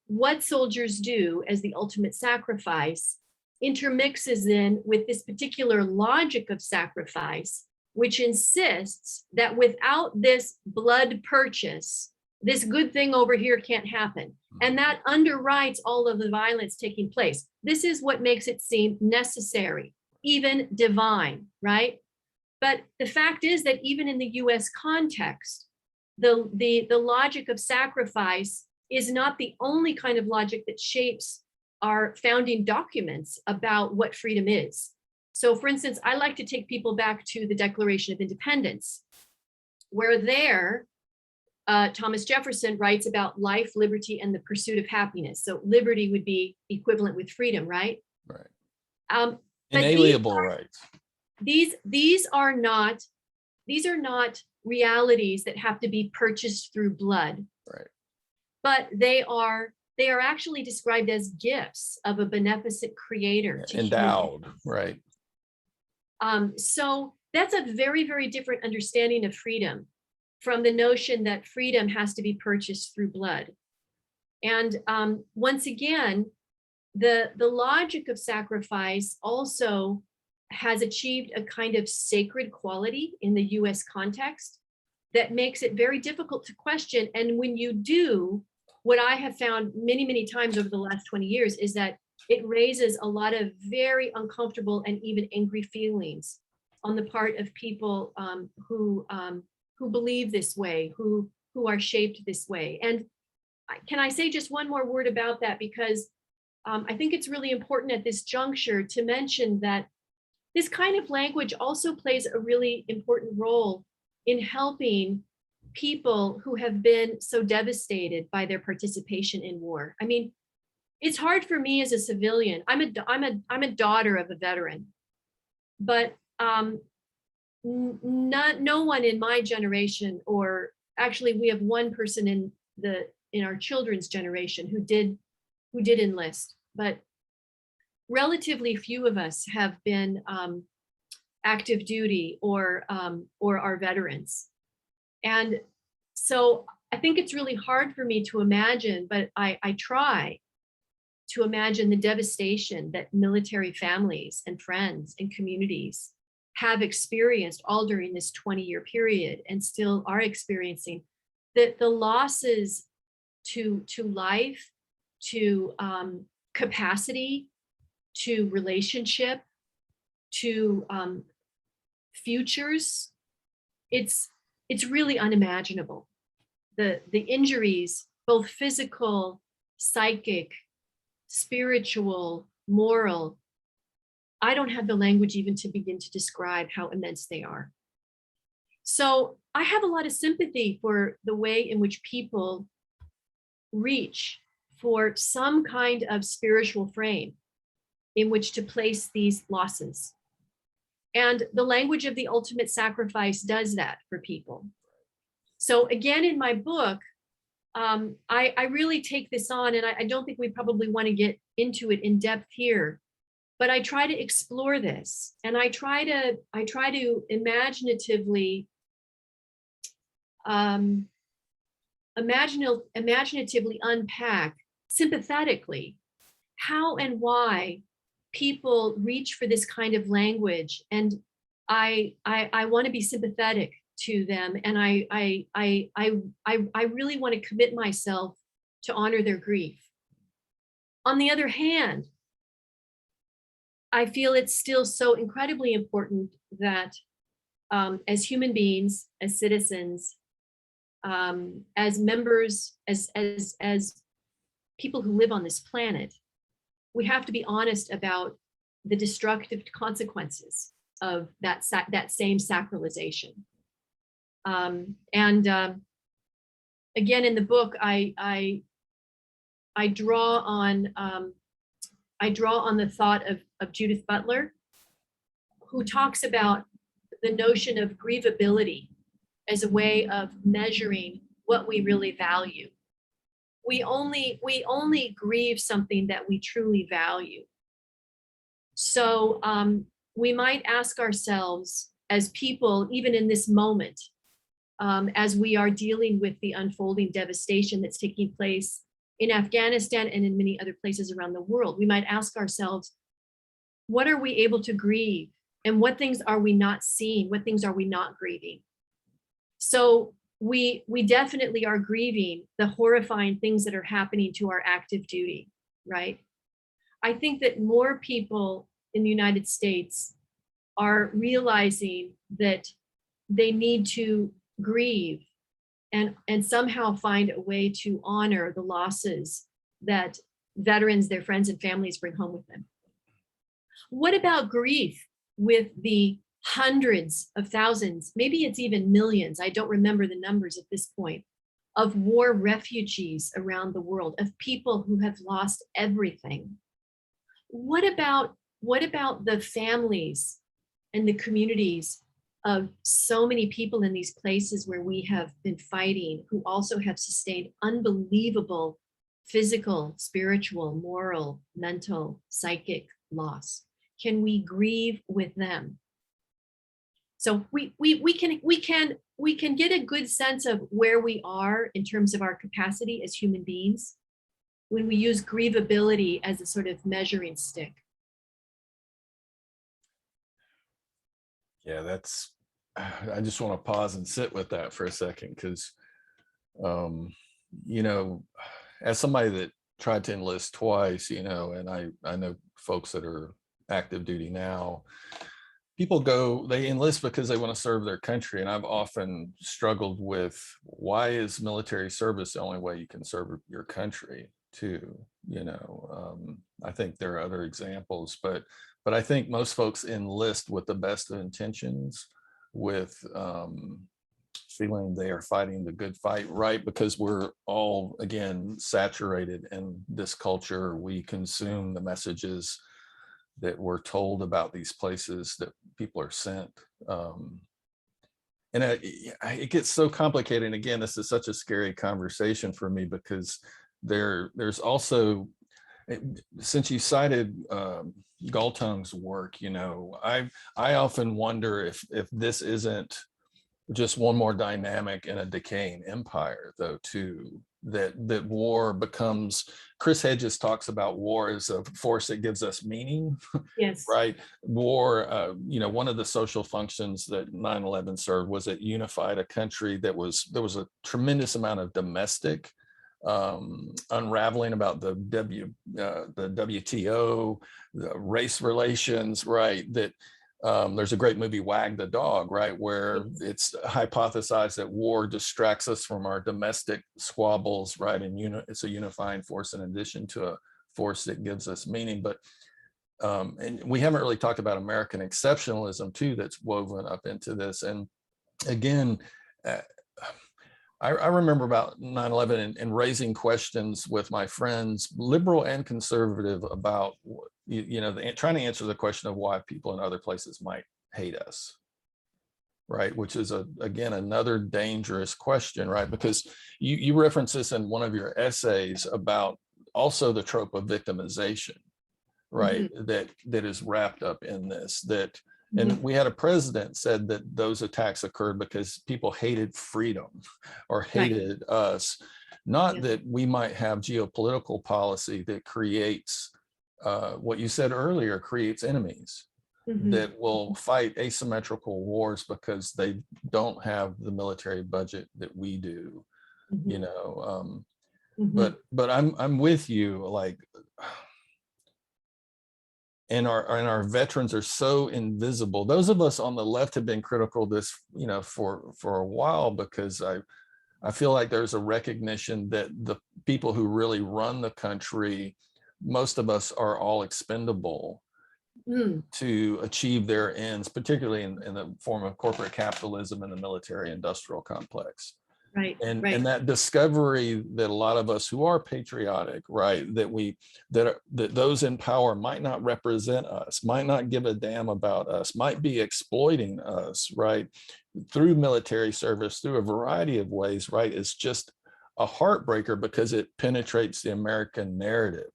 what soldiers do as the ultimate sacrifice intermixes then with this particular logic of sacrifice, which insists that without this blood purchase, this good thing over here can't happen. And that underwrites all of the violence taking place. This is what makes it seem necessary, even divine, right? But the fact is that even in the US context, the logic of sacrifice is not the only kind of logic that shapes our founding documents about what freedom is. So for instance, I like to take people back to the Declaration of Independence, where there, Thomas Jefferson writes about life, liberty, and the pursuit of happiness. So liberty would be equivalent with freedom, right? Right. Inalienable rights. These are not realities that have to be purchased through blood. Right. But they are actually described as gifts of a beneficent creator. Endowed, right. So that's a very, very different understanding of freedom from the notion that freedom has to be purchased through blood. And once again, the logic of sacrifice also has achieved a kind of sacred quality in the US context that makes it very difficult to question. And when you do, what I have found many, many times over the last 20 years is that it raises a lot of very uncomfortable and even angry feelings on the part of people who believe this way, who are shaped this way. And can I say just one more word about that? Because I think it's really important at this juncture to mention that this kind of language also plays a really important role in helping people who have been so devastated by their participation in war. I mean, it's hard for me as a civilian. I'm a daughter of a veteran, but no one in my generation, or actually we have one person in our children's generation who did enlist, but relatively few of us have been active duty or are veterans. And so I think it's really hard for me to imagine, but I try to imagine the devastation that military families and friends and communities have experienced all during this 20-year period and still are experiencing, that the losses to life, to capacity, to relationship, to futures, it's really unimaginable. The injuries, both physical, psychic, spiritual, moral, I don't have the language even to begin to describe how immense they are. So I have a lot of sympathy for the way in which people reach for some kind of spiritual frame in which to place these losses. And the language of the ultimate sacrifice does that for people. So again, in my book, I really take this on, and I don't think we probably want to get into it in depth here, but I try to explore this, and I try to imaginatively unpack sympathetically how and why people reach for this kind of language. And I want to be sympathetic to them, and I really want to commit myself to honor their grief. On the other hand, I feel it's still so incredibly important that as human beings, as citizens, as members, as people who live on this planet, we have to be honest about the destructive consequences of that same sacralization. Again, in the book, I draw on the thought of Judith Butler, who talks about the notion of grievability as a way of measuring what we really value. We only grieve something that we truly value. So we might ask ourselves as people, even in this moment, as we are dealing with the unfolding devastation that's taking place in Afghanistan and in many other places around the world, we might ask ourselves, what are we able to grieve? And what things are we not seeing? What things are we not grieving? So we definitely are grieving the horrifying things that are happening to our active duty, right? I think that more people in the United States are realizing that they need to grieve and somehow find a way to honor the losses that veterans, their friends and families bring home with them. What about grief with the hundreds of thousands, maybe it's even millions, I don't remember the numbers at this point, of war refugees around the world, of people who have lost everything? What about the families and the communities of so many people in these places where we have been fighting, who also have sustained unbelievable physical, spiritual, moral, mental, psychic loss? Can we grieve with them? So we can get a good sense of where we are in terms of our capacity as human beings when we use grievability as a sort of measuring stick. Yeah, I just want to pause and sit with that for a second, because, you know, as somebody that tried to enlist twice, you know, and I know folks that are active duty now, they enlist because they want to serve their country. And I've often struggled with, why is military service the only way you can serve your country too? You know, I think there are other examples, but I think most folks enlist with the best of intentions, with feeling they are fighting the good fight, right? Because we're all, again, saturated in this culture. We consume the messages that we're told about these places that people are sent. And it gets so complicated. And again, this is such a scary conversation for me, because there's also, since you cited Galtung's work, you know, I often wonder if this isn't just one more dynamic in a decaying empire, though, too, that war becomes, Chris Hedges talks about war as a force that gives us meaning. Yes. Right? War, you know, one of the social functions that 9/11 served was it unified a country there was a tremendous amount of domestic unraveling about the WTO, the race relations, right? That there's a great movie, Wag the Dog, right, where it's hypothesized that war distracts us from our domestic squabbles, right? And it's a unifying force in addition to a force that gives us meaning. But and we haven't really talked about American exceptionalism too, that's woven up into this. And again, I remember about 9/11 and raising questions with my friends, liberal and conservative, about, you know, trying to answer the question of why people in other places might hate us, right? Which is, again, another dangerous question, right? Because you reference this in one of your essays about also the trope of victimization, right? Mm-hmm. that is wrapped up in this, that. And we had a president said that those attacks occurred because people hated freedom or hated us, not that we might have geopolitical policy that creates what you said earlier, creates enemies that will fight asymmetrical wars because they don't have the military budget that we do, you know. But I'm with you, like. And our veterans are so invisible. Those of us on the left have been critical of this, you know, for a while, because I feel like there's a recognition that the people who really run the country, most of us are all expendable. to achieve their ends, particularly in the form of corporate capitalism and the military industrial complex. Right. And that discovery that a lot of us who are patriotic, right, that those in power might not represent us, might not give a damn about us, might be exploiting us, right, through military service, through a variety of ways, right, is just a heartbreaker because it penetrates the American narrative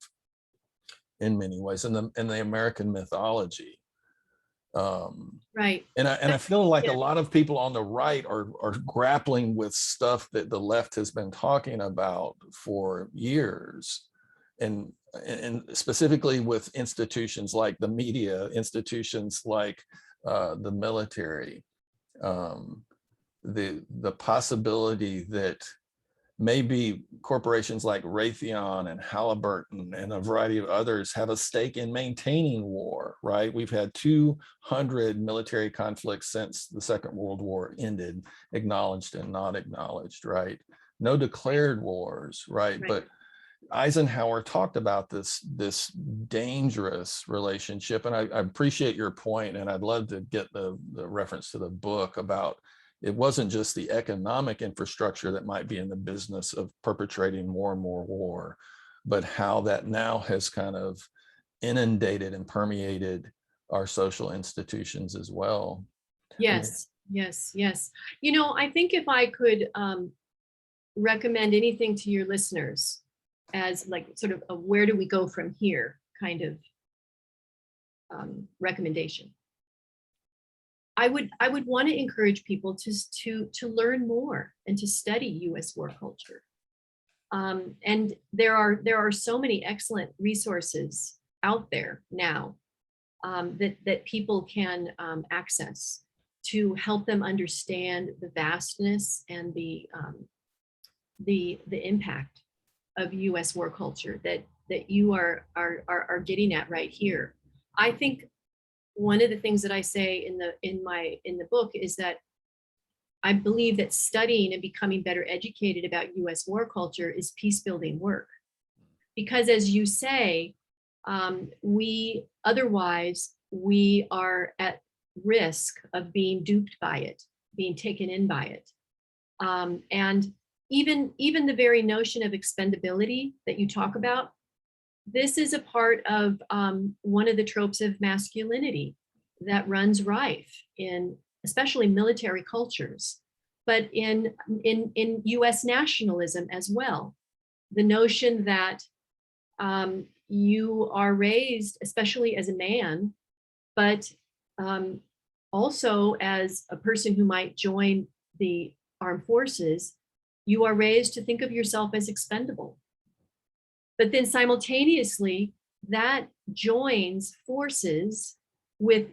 in many ways, and the American mythology. Right. And I feel like a lot of people on the right are grappling with stuff that the left has been talking about for years, and specifically with institutions like the media, institutions like the military, the possibility that maybe corporations like Raytheon and Halliburton and a variety of others have a stake in maintaining war, right? We've had 200 military conflicts since the Second World War ended, acknowledged and not acknowledged, right? No declared wars, right? But Eisenhower talked about this dangerous relationship, and I appreciate your point, and I'd love to get the reference to the book about it wasn't just the economic infrastructure that might be in the business of perpetrating more and more war, but how that now has kind of inundated and permeated our social institutions as well. Yes, yes, yes. You know, I think if I could recommend anything to your listeners as like sort of a where do we go from here kind of recommendation, I would want to encourage people to learn more and to study U.S. war culture. And there are so many excellent resources out there now that people can access to help them understand the vastness and the impact of U.S. war culture that you are getting at right here. I think one of the things that I say in the book is that I believe that studying and becoming better educated about U.S. war culture is peace building work, because as you say, we are at risk of being duped by it, being taken in by it, and even the very notion of expendability that you talk about. This is a part of one of the tropes of masculinity that runs rife in especially military cultures, but in US nationalism as well. The notion that you are raised, especially as a man, but also as a person who might join the armed forces, you are raised to think of yourself as expendable. But then simultaneously, that joins forces with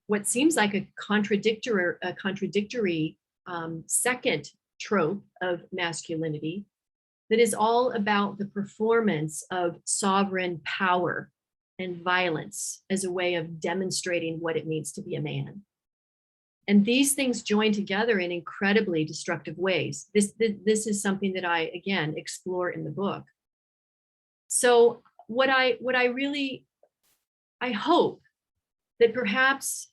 what seems like a contradictory second trope of masculinity that is all about the performance of sovereign power and violence as a way of demonstrating what it means to be a man. And these things join together in incredibly destructive ways. This is something that I, again, explore in the book. So what I hope that perhaps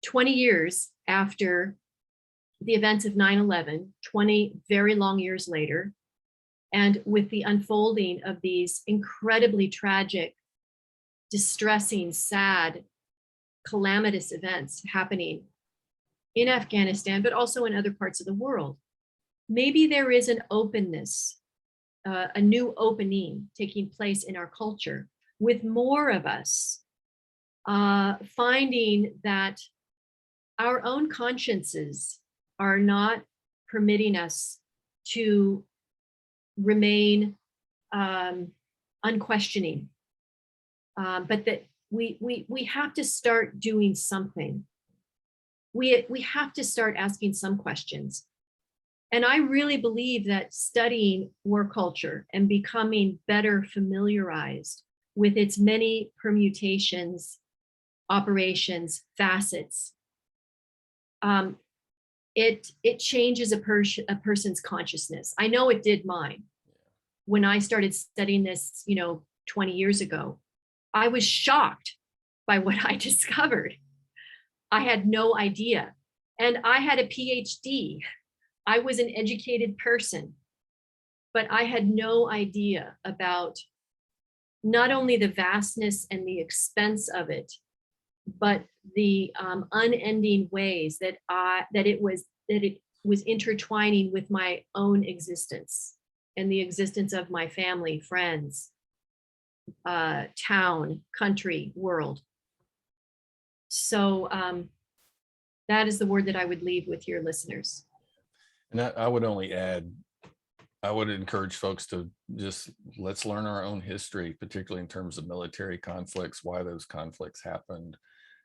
20 years after the events of 9/11, 20 very long years later, and with the unfolding of these incredibly tragic, distressing, sad, calamitous events happening in Afghanistan, but also in other parts of the world, maybe there is an openness, a new opening taking place in our culture, with more of us finding that our own consciences are not permitting us to remain unquestioning, but that we have to start doing something. We have to start asking some questions. And I really believe that studying war culture and becoming better familiarized with its many permutations, operations, facets, it changes a person's consciousness. I know it did mine. When I started studying this, 20 years ago, I was shocked by what I discovered. I had no idea. And I had a PhD. I was an educated person, but I had no idea about not only the vastness and the expense of it, but the unending ways that it was intertwining with my own existence and the existence of my family, friends, town, country, world. So that is the word that I would leave with your listeners. And I would only add, I would encourage folks to just, let's learn our own history, particularly in terms of military conflicts, why those conflicts happened.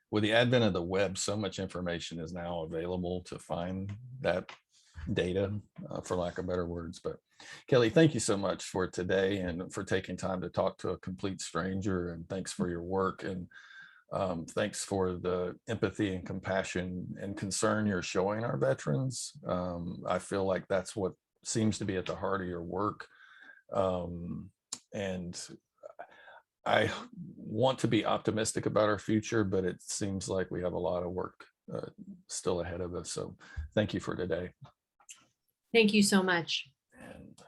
With the advent of the web, so much information is now available to find that data, for lack of better words. But Kelly, thank you so much for today and for taking time to talk to a complete stranger. And thanks for your work. And thanks for the empathy and compassion and concern you're showing our veterans. I feel like that's what seems to be at the heart of your work. And I want to be optimistic about our future, but it seems like we have a lot of work still ahead of us. So thank you for today. Thank you so much. And